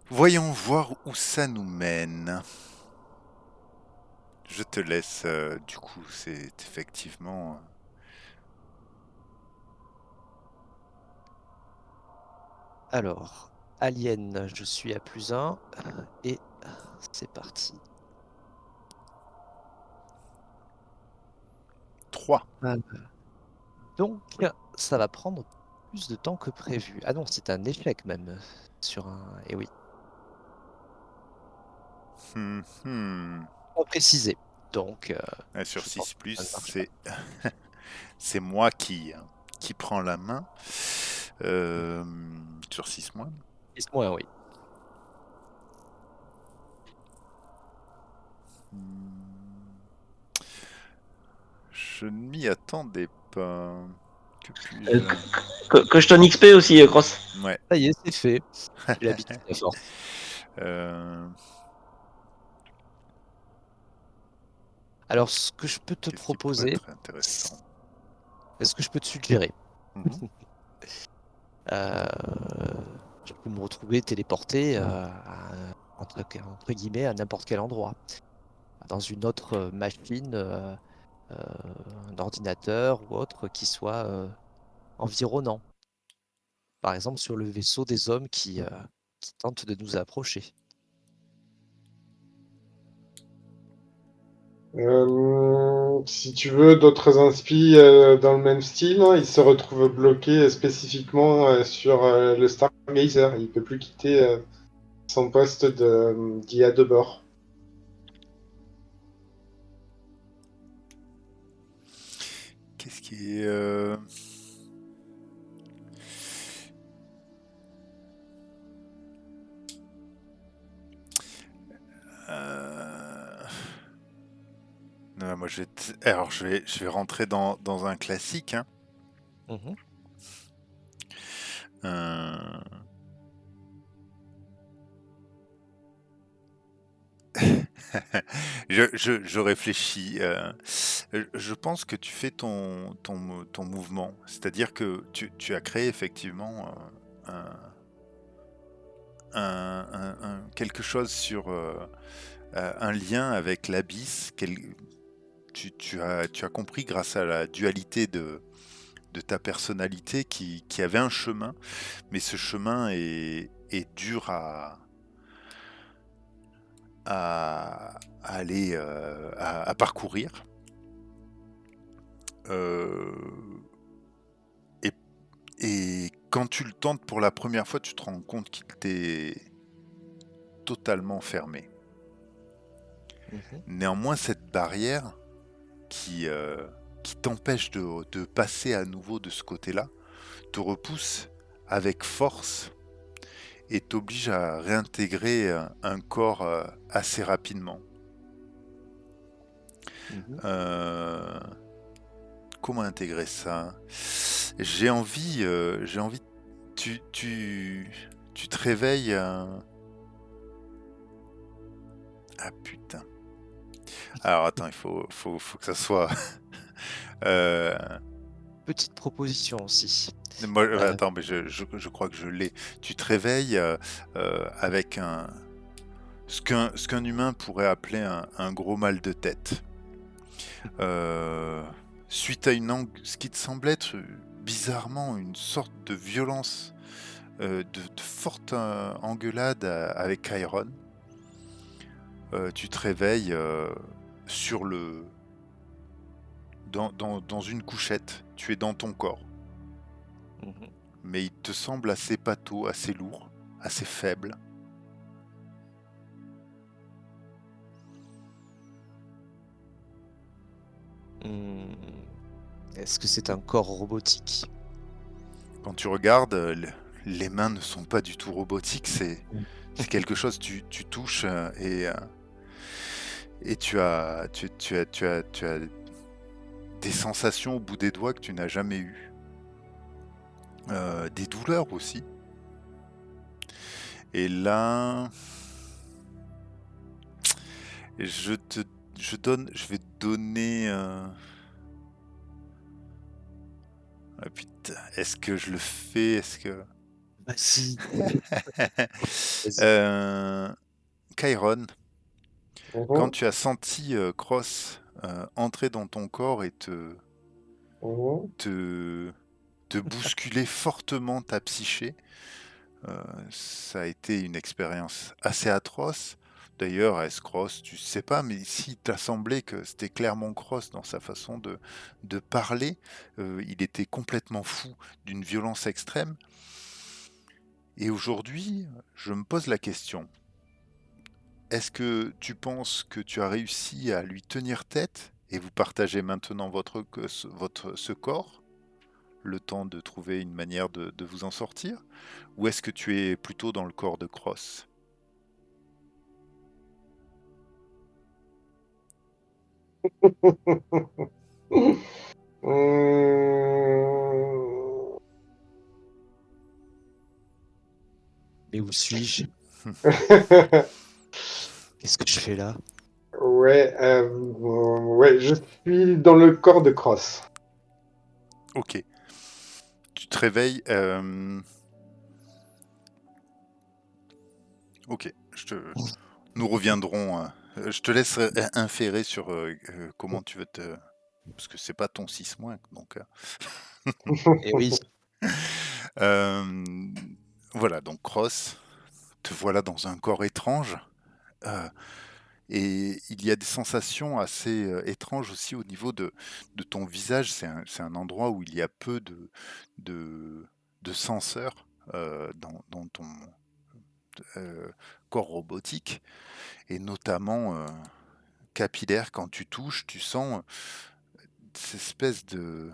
Voyons voir où ça nous mène. Je te laisse, du coup, c'est effectivement... Alors, Alien, je suis à +1, et c'est parti. 3. Donc, ça va prendre plus de temps que prévu. Ah non, c'est un échec même sur un. Eh oui, pas précisé. Donc, Sur je pense 6 que ça ne marche pas. c'est moi qui prend la main. Sur 6 mois. Laisse-moi, oui. Je ne m'y attendais pas. Que Euh, puis-je... que je donne XP aussi, Cross. Ouais. Ça y est, c'est fait. J'ai l'habitude à force. Alors, ce que je peux te Qu'est-ce qui pourrait proposer, être intéressant? est-ce que je peux te suggérer? Mhm. Je peux me retrouver téléporté entre guillemets à n'importe quel endroit, dans une autre machine, un ordinateur ou autre qui soit environnant. Par exemple, sur le vaisseau des hommes qui tentent de nous approcher. Si tu veux d'autres inspi dans le même style, hein, il se retrouve bloqué spécifiquement sur le Stargazer. Il peut plus quitter son poste d'IA de bord. Qu'est-ce qui est... Non, moi, alors, je vais rentrer dans un classique. Hein. Mhm. Je réfléchis. Je pense que tu fais ton mouvement. C'est-à-dire que tu as créé effectivement quelque chose sur un lien avec l'abysse. Tu as compris grâce à la dualité de ta personnalité qui avait un chemin, mais ce chemin est dur à aller à parcourir. Et quand tu le tentes pour la première fois, tu te rends compte qu'il t'est totalement fermé. Mhm. Néanmoins, cette barrière qui t'empêche de passer à nouveau de ce côté-là, te repousse avec force et t'oblige à réintégrer un corps assez rapidement. Mhm. Comment intégrer ça? J'ai envie, tu te réveilles. Ah putain. Alors attends, il faut que ça soit. euh, Petite proposition aussi. Moi, attends, mais je crois que je l'ai. Tu te réveilles avec ce qu'un humain pourrait appeler un gros mal de tête. Suite à ce qui te semble être bizarrement une sorte de violence, de forte engueulade avec Chiron. Tu te réveilles sur dans une couchette. Tu es dans ton corps. Mhm. Mais il te semble assez pâteau, assez lourd, assez faible. Est-ce que c'est un corps robotique? Quand tu regardes, les mains ne sont pas du tout robotiques, c'est quelque chose, tu touches et tu as des sensations au bout des doigts que tu n'as jamais eues. Des douleurs aussi. Et là, je vais te donner... Ah putain, est-ce que je le fais? Est-ce que... Vas-y. Vas-y. Chiron, quand Mhm, tu as senti Cross entrer dans ton corps et mhm. te bousculer fortement ta psyché, ça a été une expérience assez atroce. D'ailleurs, S-Cross, tu sais pas, mais si t'a semblé que c'était clairement Cross dans sa façon de parler, il était complètement fou d'une violence extrême. Et aujourd'hui, je me pose la question, est-ce que tu penses que tu as réussi à lui tenir tête et vous partagez maintenant ce corps, le temps de trouver une manière de vous en sortir? Ou est-ce que tu es plutôt dans le corps de Cross? Hum, Mais où suis-je? Qu'est-ce que je fais là? ouais, je suis dans le corps de Cross. Ok. Tu te réveilles. Ok. Nous reviendrons. Je te laisse inférer sur comment tu veux te. Parce que c'est pas ton 6-, donc. Et oui, Voilà, donc Cross, te voilà dans un corps étrange. Et il y a des sensations assez étranges aussi au niveau de ton visage. C'est un endroit où il y a peu de, de senseurs dans ton corps robotique, et notamment capillaire. Quand tu touches, tu sens cette espèce de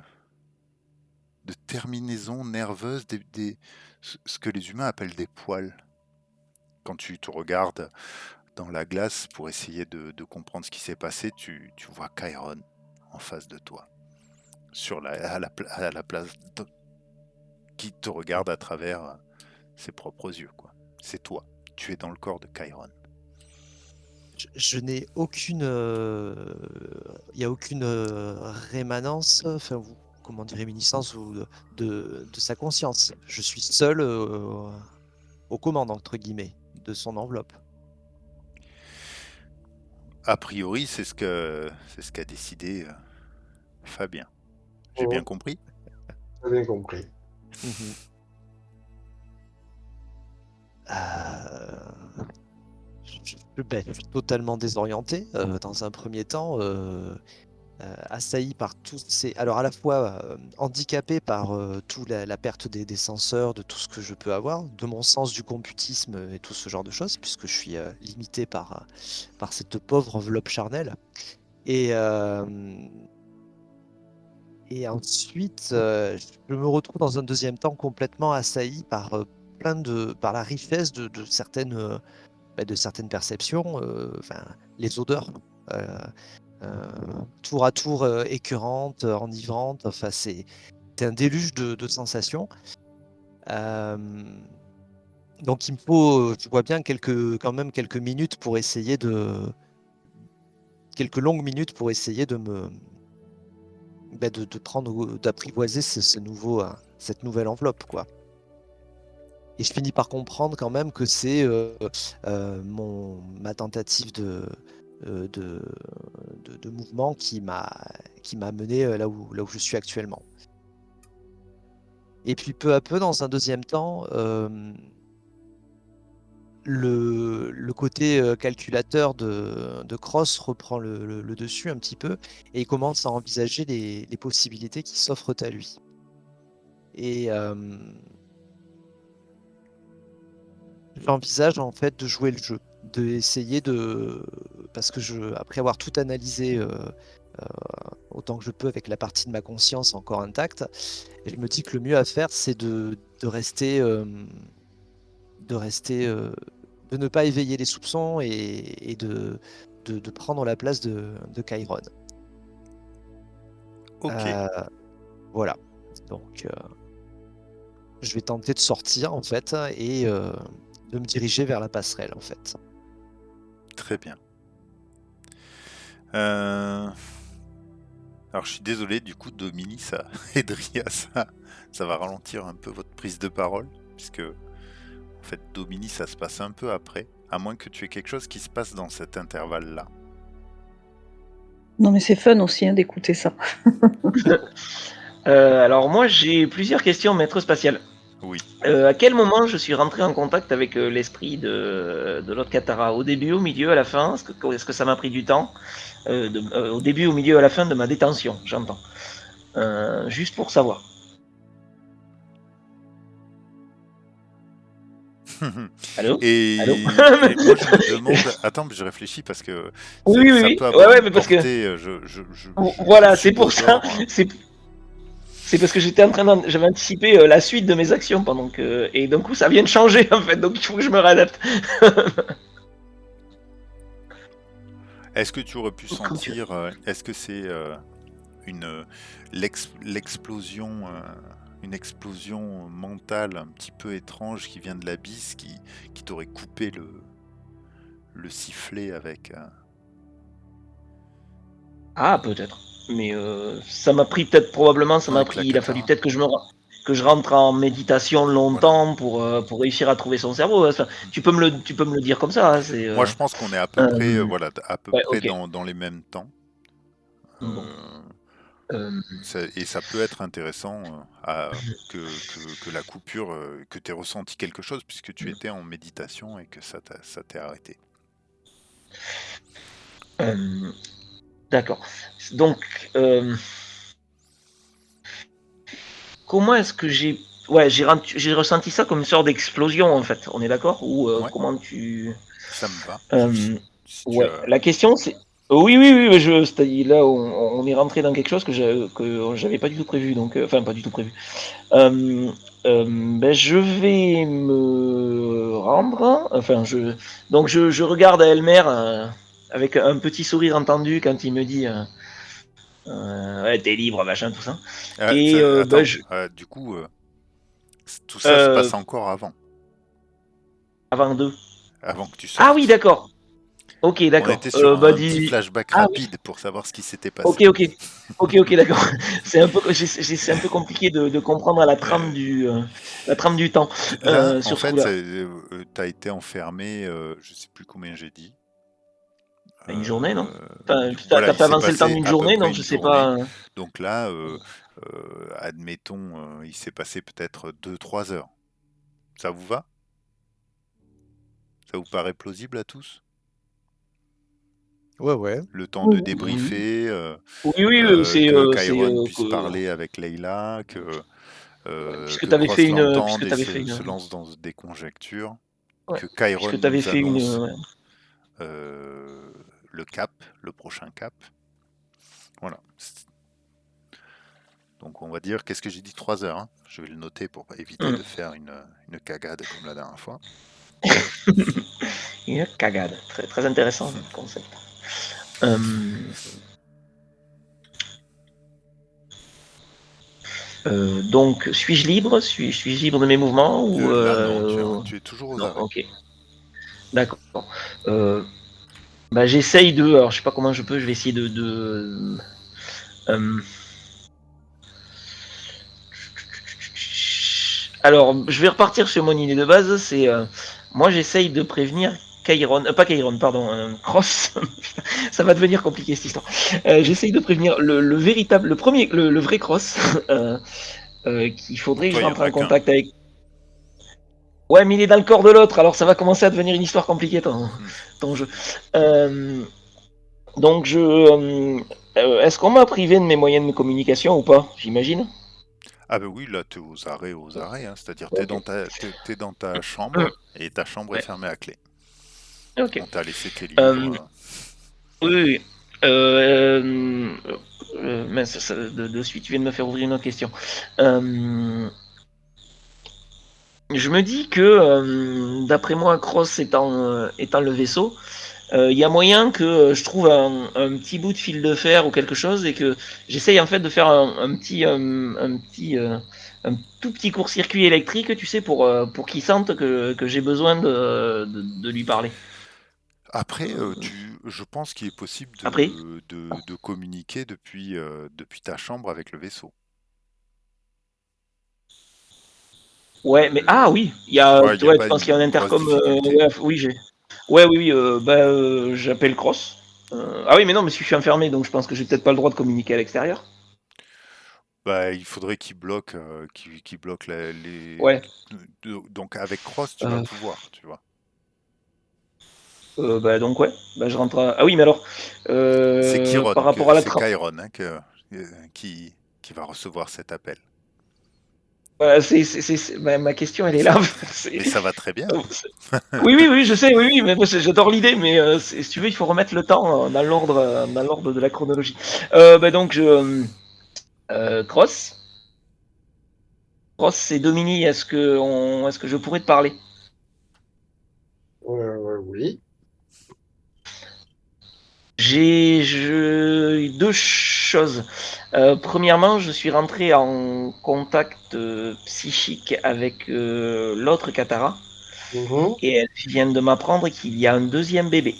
terminaison nerveuse, ce que les humains appellent des poils. Quand tu te regardes dans la glace pour essayer de comprendre ce qui s'est passé, tu vois Chiron en face de toi, à la place qui te regarde à travers ses propres yeux, quoi. C'est toi. Tu es dans le corps de Chiron. je n'ai aucune. Il n'y a aucune rémanence, enfin, comment dire, réminiscence de sa conscience. Je suis seul aux commandes, entre guillemets, de son enveloppe. A priori, c'est ce qu'a décidé Fabien. J'ai bien Oh, compris? j'ai bien compris. Mhm. Euh, je suis totalement désorienté dans un premier temps, assailli par tous ces... Alors à la fois handicapé par toute la perte des senseurs, de tout ce que je peux avoir, de mon sens du computisme et tout ce genre de choses, puisque je suis limité par cette pauvre enveloppe charnelle. Et, euh, et ensuite, je me retrouve dans un deuxième temps complètement assailli par par la richesse de certaines perceptions, enfin, les odeurs, euh, tour à tour écœurantes, enivrantes. Enfin, c'est un déluge de sensations. Euh, donc, il me faut, je vois bien quand même quelques minutes pour essayer quelques longues minutes pour essayer de prendre, d'apprivoiser cette nouvelle enveloppe, quoi. Et je finis par comprendre quand même que c'est ma tentative de mouvement qui m'a mené là où je suis actuellement. Et puis peu à peu, dans un deuxième temps, le côté calculateur de Cross reprend le dessus un petit peu et il commence à envisager les possibilités qui s'offrent à lui. Et j'envisage en fait de jouer le jeu, parce que après avoir tout analysé autant que je peux avec la partie de ma conscience encore intacte, je me dis que le mieux à faire c'est de rester, de ne pas éveiller les soupçons et de prendre la place de Chiron. Ok, Voilà. Donc, je vais tenter de sortir en fait et de me diriger vers la passerelle en fait. très bien. Alors je suis désolé, du coup, Domini, Edria, ça va ralentir un peu votre prise de parole, puisque en fait, Domini, ça se passe un peu après, à moins que tu aies quelque chose qui se passe dans cet intervalle-là. Non, mais c'est fun aussi hein, d'écouter ça. Alors moi j'ai plusieurs questions, maître spatial. Oui. À quel moment je suis rentré en contact avec l'esprit de l'autre Katara? Au début, au milieu, à la fin? Est-ce que ça m'a pris du temps? Au début, au milieu, à la fin de ma détention, j'entends. Juste pour savoir. Allô? Allô? Et moi, je me demande. Attends, mais je réfléchis parce que Oui, oui, ça oui. peut Ouais, avoir ouais, une mais parce que. portée. Voilà, Je c'est pour ça. subodore. C'est parce que j'avais anticipé la suite de mes actions pendant que. Et d'un coup, ça vient de changer, en fait. Donc, il faut que je me réadapte. Est-ce que tu aurais pu Comme tu veux. sentir. Est-ce que c'est une l'explosion, une explosion mentale un petit peu étrange qui vient de l'abysse qui t'aurait coupé le sifflet avec. Ah, peut-être. Mais ça m'a pris peut-être, probablement, Avec la il a fallu Katara. peut-être que je rentre en méditation Voilà. longtemps pour réussir à trouver son cerveau. Enfin, tu peux me le dire comme ça. Hein, Moi, je pense qu'on est à peu près, voilà, à peu ouais, près ok. dans les mêmes temps. Bon. Et ça peut être intéressant que la coupure, que tu aies ressenti quelque chose puisque tu étais en méditation et que ça t'est arrêté. D'accord. Donc, comment est-ce que j'ai... Ouais, j'ai ressenti ça comme une sorte d'explosion, en fait. On est d'accord? Ou Ouais, comment tu... ça me va. Si tu Ouais, as... la question c'est... Oui, oui, oui, c'est-à-dire là, on est rentré dans quelque chose que j'avais pas du tout prévu, donc... Enfin, pas du tout prévu. Ben, je vais me rendre... Enfin, donc je regarde à Elmer avec un petit sourire entendu quand il me dit... ouais, t'es libre, machin, tout ça. Et ben, Attends, du coup, tout ça se passe encore avant avant deux. que tu Ah oui, sortes. d'accord. Ok, On d'accord. était sur Bah un petit flashback Ah oui. rapide pour savoir ce qui s'était Ok, passé. ok. Ok, d'accord. C'est un peu compliqué de comprendre la trame du temps Là, en sur ce fait, coup-là. t'as été enfermé, je sais plus combien j'ai dit. Une journée, non? Enfin, Voilà, t'as il pas s'est avancé le temps passé d'une à peu journée, près donc je une sais journée. pas. Donc là, admettons, il s'est passé peut-être 2-3 heures. Ça vous va? Ça vous paraît plausible à tous? Ouais, ouais. Le temps de Oui, débriefer, oui, oui, que Chiron puisse parler avec Leila, puisque que t'avais fait Cross une, l'entende et se lance dans des conjectures, ouais, que Chiron puisque t'avais nous fait annonce ouais. le cap, le prochain cap. Voilà. Donc on va dire, qu'est-ce que j'ai dit, 3 heures, hein. Je vais le noter pour éviter de faire une cagade comme la dernière fois. Une cagade. Très, très intéressant le concept. Donc, suis-je libre? Suis-je libre de mes mouvements ou Là, non, tu es toujours aux non, arrêts. ok. D'accord. Bah, j'essaye de. Alors, je sais pas comment je peux. Je vais essayer Alors, je vais repartir sur mon idée de base. C'est moi, j'essaye de prévenir Chiron, pas Chiron, pardon, Cross. Ça va devenir compliqué cette histoire. J'essaye de prévenir le véritable, le vrai Cross, qu'il Pour faudrait que toi, je il n'y rentre en a en qu'un. contact avec. Ouais, mais il est dans le corps de l'autre, alors ça va commencer à devenir une histoire compliquée ton jeu. Donc est-ce qu'on m'a privé de mes moyens de communication ou pas? J'imagine. Ah ben oui, là, tu es aux arrêts, hein. C'est-à-dire tu es Ok. t'es dans ta chambre et ta chambre est Ouais. fermée à clé. Ok. On t'a laissé tes Euh, livres. oui, oui. Mince, de suite, tu viens de me faire ouvrir une autre question. Je me dis que, d'après moi, Cross étant le vaisseau, il y a moyen que je trouve un petit bout de fil de fer ou quelque chose et que j'essaye en fait de faire un tout petit court-circuit électrique, tu sais, pour qu'il sente que j'ai besoin de lui parler. Après, je pense qu'il est possible Après? de communiquer depuis ta chambre avec le vaisseau. Ouais, mais ah oui, il y a, Ouais, il n'y a ouais, pas tu penses qu'il y a un une grosse intercom, difficulté. ouais, oui, ouais, oui, oui, j'appelle Cross. Ah oui, mais non, mais si je suis enfermé, donc je pense que j'ai peut-être pas le droit de communiquer à l'extérieur. Bah, il faudrait qu'il bloque, qu'il bloque Ouais. Donc avec Cross, tu vas Euh, pouvoir, tu vois. Bah donc ouais, bah je rentre. Ah oui, mais alors C'est Chiron, par rapport à la c'est Chiron hein, qui va recevoir cet appel. bah, ma question elle est là. Mais ça va très bien. Oui, je sais, oui, mais moi j'adore l'idée, mais si tu veux, il faut remettre le temps dans l'ordre de la chronologie. Bah donc Cross et Domini, est-ce que je pourrais te parler? Oui. J'ai deux choses. Premièrement, je suis rentré en contact psychique avec l'autre Katara Mhm. et elle vient de m'apprendre qu'il y a un deuxième bébé.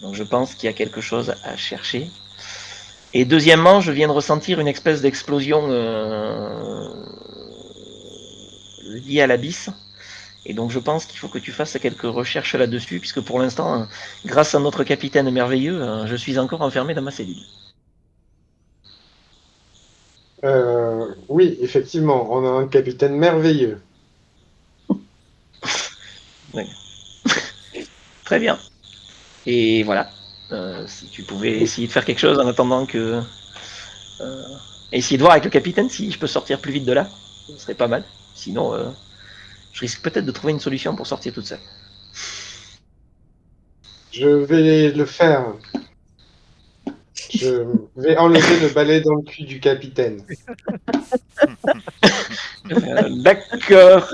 Donc je pense qu'il y a quelque chose à chercher. Et deuxièmement, je viens de ressentir une espèce d'explosion liée à l'abysse. Et donc je pense qu'il faut que tu fasses quelques recherches là-dessus, puisque pour l'instant, grâce à notre capitaine merveilleux, je suis encore enfermé dans ma cellule. Oui, effectivement, on a un capitaine merveilleux. Ouais. Très bien. Et voilà. Si tu pouvais essayer de faire quelque chose en attendant que. Essayer de voir avec le capitaine si je peux sortir plus vite de là. Ce serait pas mal. Sinon, je risque peut-être de trouver une solution pour sortir toute seule. Je vais le faire. Je vais enlever le balai dans le cul du capitaine. D'accord.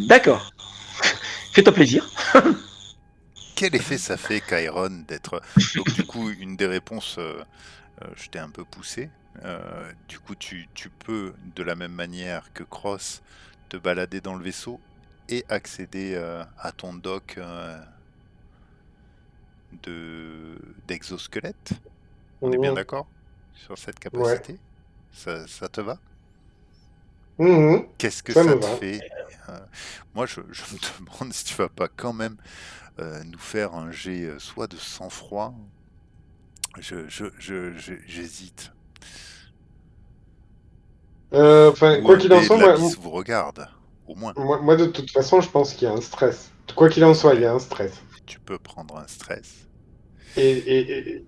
D'accord. Fais-toi plaisir. Quel effet ça fait, Chiron, d'être... Donc du coup, une des réponses, je t'ai un peu poussé. Du coup, tu peux, de la même manière que Cross, te balader dans le vaisseau et accéder à ton dock d'exosquelette. On est bien Mhm. d'accord sur cette Ouais. capacité? Ça te va? Mhm. Qu'est-ce que Ça ça me te va. fait? Moi, je me demande si tu vas pas quand même nous faire un jet soit de sang-froid. J'hésite. Enfin, Ou quoi un qu'il en dé soit, de l'abysse vous regarde, au moins. moi, de toute façon, je pense qu'il y a un stress. Quoi qu'il en soit, il y Ouais, a un stress. tu peux prendre un stress.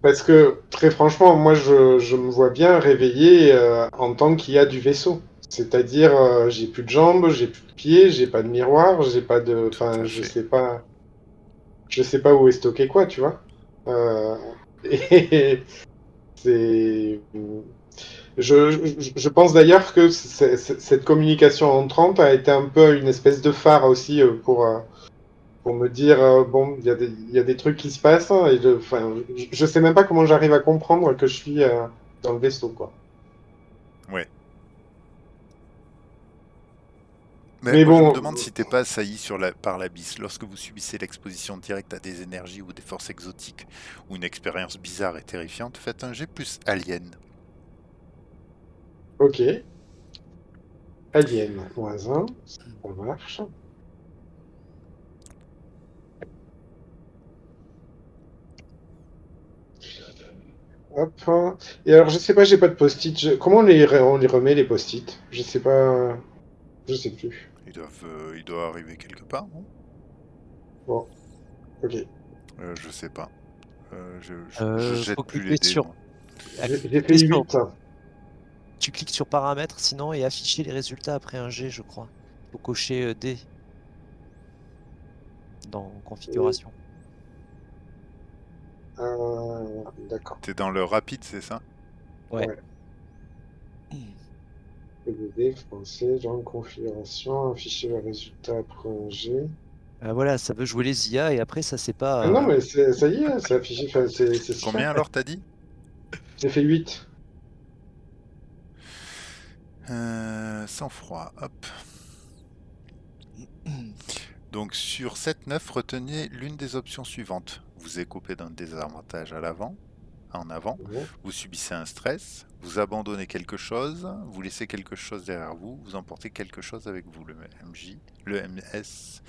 Parce que, très franchement, moi, je me vois bien réveillé en tant qu'il y a du vaisseau. C'est-à-dire, j'ai plus de jambes, j'ai plus de pieds, j'ai pas de miroir, j'ai pas de... Tout Enfin, à fait. je sais pas où est stocké quoi, tu vois. Et c'est... je pense d'ailleurs que cette communication entrante a été un peu une espèce de phare aussi pour me dire, bon, il y a des trucs qui se passent, hein, enfin, je sais même pas comment j'arrive à comprendre que je suis dans le vaisseau, quoi. Ouais. Mais Mais moi, je me bon, demande si t'es pas assailli par l'abysse. Lorsque vous subissez l'exposition directe à des énergies ou des forces exotiques, ou une expérience bizarre et terrifiante, faites un G plus alien. ok. Alien, -1, ça marche. Hop. Et alors, je sais pas, j'ai pas de post-it. Comment on les remet, les post-it? Je sais pas. Je sais plus. Il doit arriver quelque part, non? Bon, ok. Je sais pas. Je jette Faut plus les cliquer dés, sur, moi. J'ai fait cliquer sur, 8. tu cliques sur paramètres sinon et afficher les résultats après un G, je crois. Faut cocher D dans configuration. D'accord. T'es dans le rapide, c'est ça? Ouais. Ouais. PDD français, dans configuration, afficher le résultat après un G. Voilà, ça veut jouer les IA et après ça c'est Ah non, pas. mais ça y est, c'est affiché. Enfin, c'est super. Combien alors t'as dit? J'ai fait 8. Sang-froid, hop. Donc sur 7-9, retenez l'une des options suivantes. Vous êtes coupé d'un désavantage en avant, vous subissez un stress, vous abandonnez quelque chose, vous laissez quelque chose derrière vous, vous emportez quelque chose avec vous. Le MS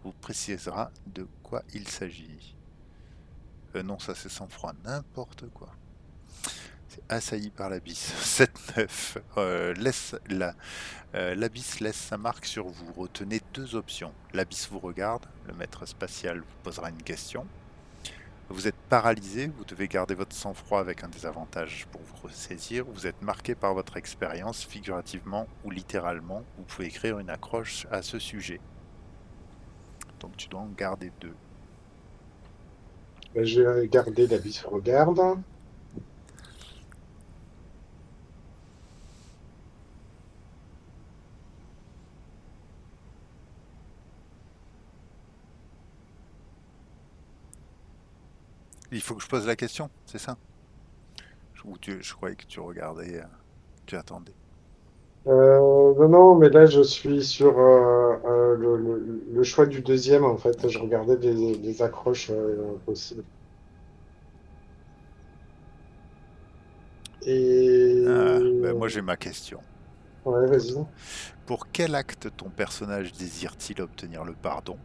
vous précisera de quoi il s'agit. Non, ça c'est sang-froid, n'importe quoi. C'est assailli par l'abysse. 7-9. L'abysse laisse sa marque sur vous. Retenez 2 options. L'abysse vous regarde, le maître spatial vous posera une question. Vous êtes paralysé, vous devez garder votre sang-froid avec un désavantage pour vous ressaisir. Vous êtes marqué par votre expérience, figurativement ou littéralement. Vous pouvez écrire une accroche à ce sujet. Donc tu dois en garder 2. Je vais garder l'abysse regarde. Il faut que je pose la question, c'est ça? Je croyais que tu regardais, tu attendais. Non, mais là, je suis sur le choix du deuxième, en fait. Je regardais les accroches possibles. Et... Moi j'ai ma question. Ouais, vas-y. Pour quel acte ton personnage désire-t-il obtenir le pardon?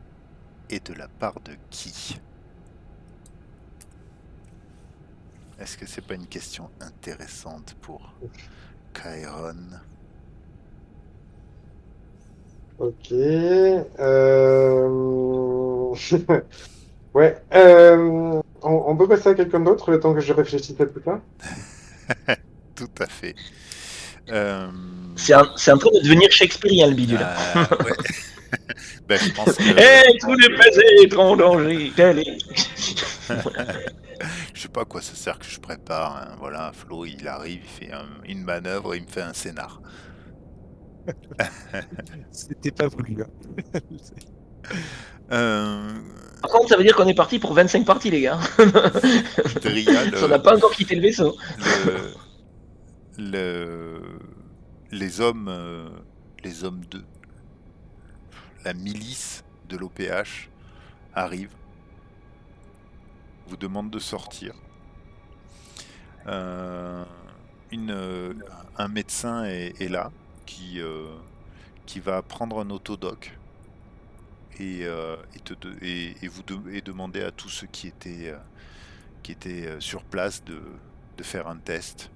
Et de la part de qui? Est-ce que c'est pas une question intéressante pour Chiron? Ok. Ouais. On peut passer à quelqu'un d'autre le temps que je réfléchisse à tout ça? Tout à fait. C'est en train de devenir shakespearien, le bidule. Ouais. Je pense que... tout n'est pas étrange danger. Je sais pas à quoi ça sert que je prépare. Hein. Voilà, Flo, il arrive, il fait une manœuvre, il me fait un scénar. C'était pas voulu. Par contre, ça veut dire qu'on est parti pour 25 parties, les gars. Dria, Ça n'a pas encore quitté le vaisseau. les hommes de la milice de l'OPH arrivent, vous demandent de sortir. Un médecin est là qui va prendre un autodoc et demander à tous ceux qui étaient sur place de faire un test.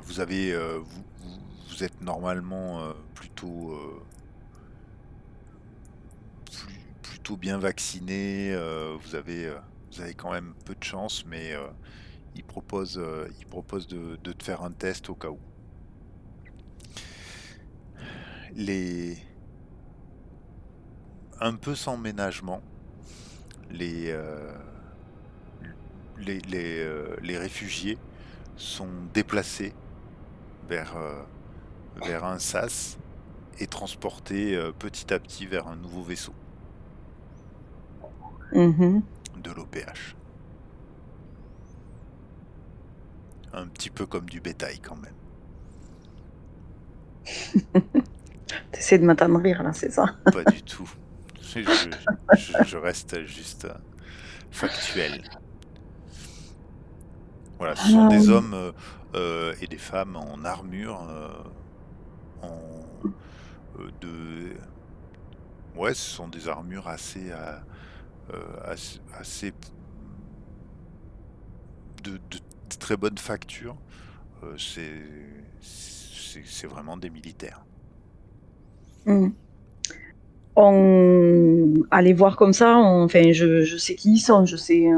Vous êtes normalement plutôt bien vacciné. Vous avez quand même peu de chance, mais il propose de te faire un test au cas où. Un peu sans ménagement, les réfugiés sont déplacés vers un sas et transportés petit à petit vers un nouveau vaisseau de l'OPH. Un petit peu comme du bétail quand même. T'essaies de m'attendrir là, c'est ça? Pas du tout. Je reste juste factuel. Voilà, ce sont des hommes et des femmes en armure, ouais, ce sont des armures assez de très bonne facture. C'est vraiment des militaires. On aller voir comme ça, enfin, je sais qui ils sont, je sais.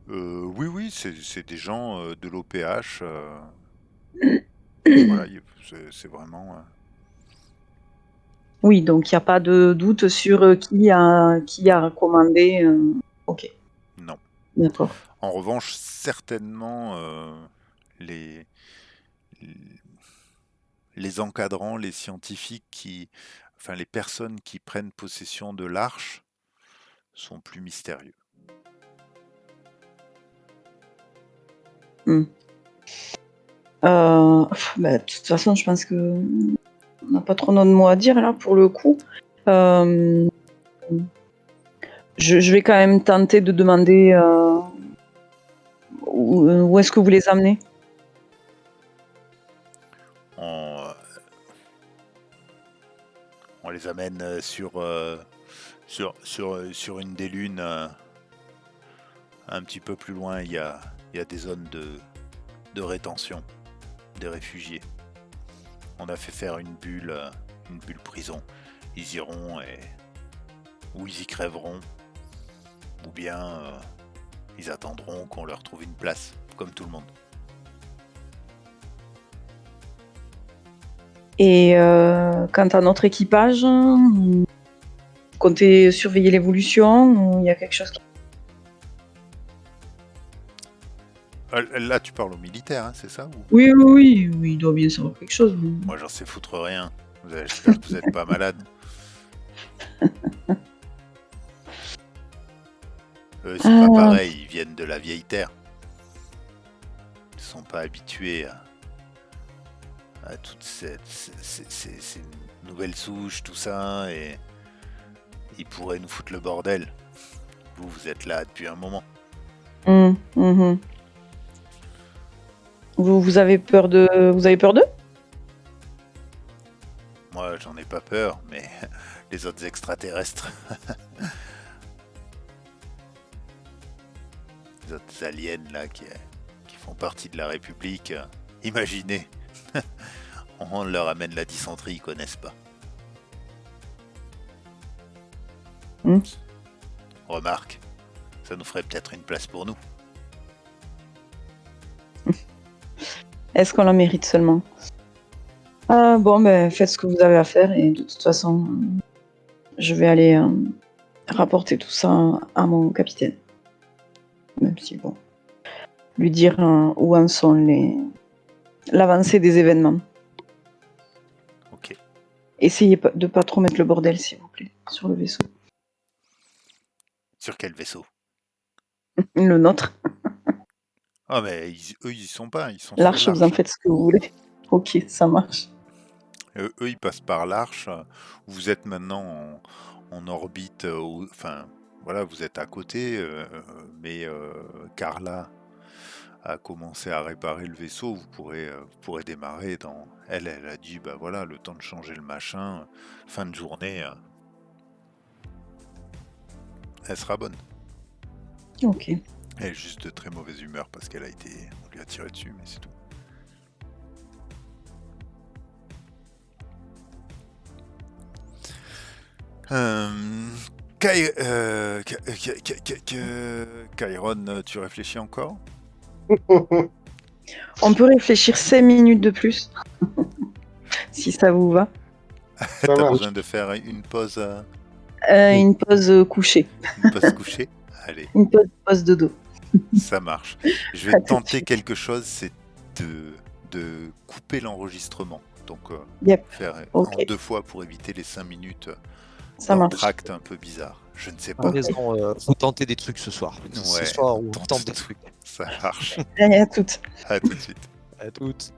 Oui, c'est des gens de l'OPH. Voilà, c'est vraiment. Oui, donc il n'y a pas de doute sur qui a commandé. Ok. Non. D'accord. En revanche, certainement les encadrants, les scientifiques les personnes qui prennent possession de l'arche sont plus mystérieux. De toute façon, je pense que on n'a pas trop notre mot à dire là pour le coup. Je vais quand même tenter de demander où est-ce que vous les amenez. On les amène sur une des lunes un petit peu plus loin, il y a des zones de rétention des réfugiés. On a fait faire une bulle prison. Ils iront ou ils y crèveront, ou bien ils attendront qu'on leur trouve une place, comme tout le monde. Et quant à notre équipage, vous comptez surveiller l'évolution ou il y a quelque chose qui... Là, tu parles aux militaires, hein, c'est ça ou... Oui, il doit bien savoir quelque chose. Moi, j'en sais foutre rien. J'espère que vous n'êtes pas malade. Eux, c'est pas pareil, ils viennent de la vieille terre. Ils sont pas habitués à toutes ces nouvelles souches, tout ça, et ils pourraient nous foutre le bordel. Vous êtes là depuis un moment. Vous avez peur d'eux? Moi, j'en ai pas peur, mais les autres extraterrestres, les autres aliens là qui font partie de la République, imaginez, on leur amène la dysenterie, ils connaissent pas. Remarque, ça nous ferait peut-être une place pour nous. Est-ce qu'on la mérite seulement? Bon, faites ce que vous avez à faire et de toute façon, je vais aller rapporter tout ça à mon capitaine. Même si, bon, lui dire où en sont l'avancée des événements. Ok. Essayez de pas trop mettre le bordel, s'il vous plaît, sur le vaisseau. Sur quel vaisseau? Le nôtre. Ah, mais eux, ils y sont pas, ils sont L'Arche, sur vous en faites ce que vous voulez. Ok, ça marche. Eux, ils passent par l'Arche. Vous êtes maintenant en orbite, enfin, voilà, vous êtes à côté, mais Carla a commencé à réparer le vaisseau. Vous pourrez démarrer dans... Elle a dit, bah voilà, le temps de changer le machin, fin de journée, elle sera bonne. Ok. Elle est juste de très mauvaise humeur parce on lui a tiré dessus, mais c'est tout. Kairon, tu réfléchis encore? On peut réfléchir 5 minutes de plus, si ça vous va. T'as marche. besoin de faire une pause, Une pause couchée. une pause couchée? Allez, Une pause de dos. ça marche. Je vais tenter quelque chose, c'est de couper l'enregistrement. Donc, Yep. faire Ok. en 2 fois pour éviter les 5 minutes Ça marche. d'entracte un peu bizarre. Je ne sais pas. Vous tentez des trucs ce soir. Ouais, Ce soir, on tente tente des des trucs. Ça marche. Allez, à toutes. À tout de suite. À toutes.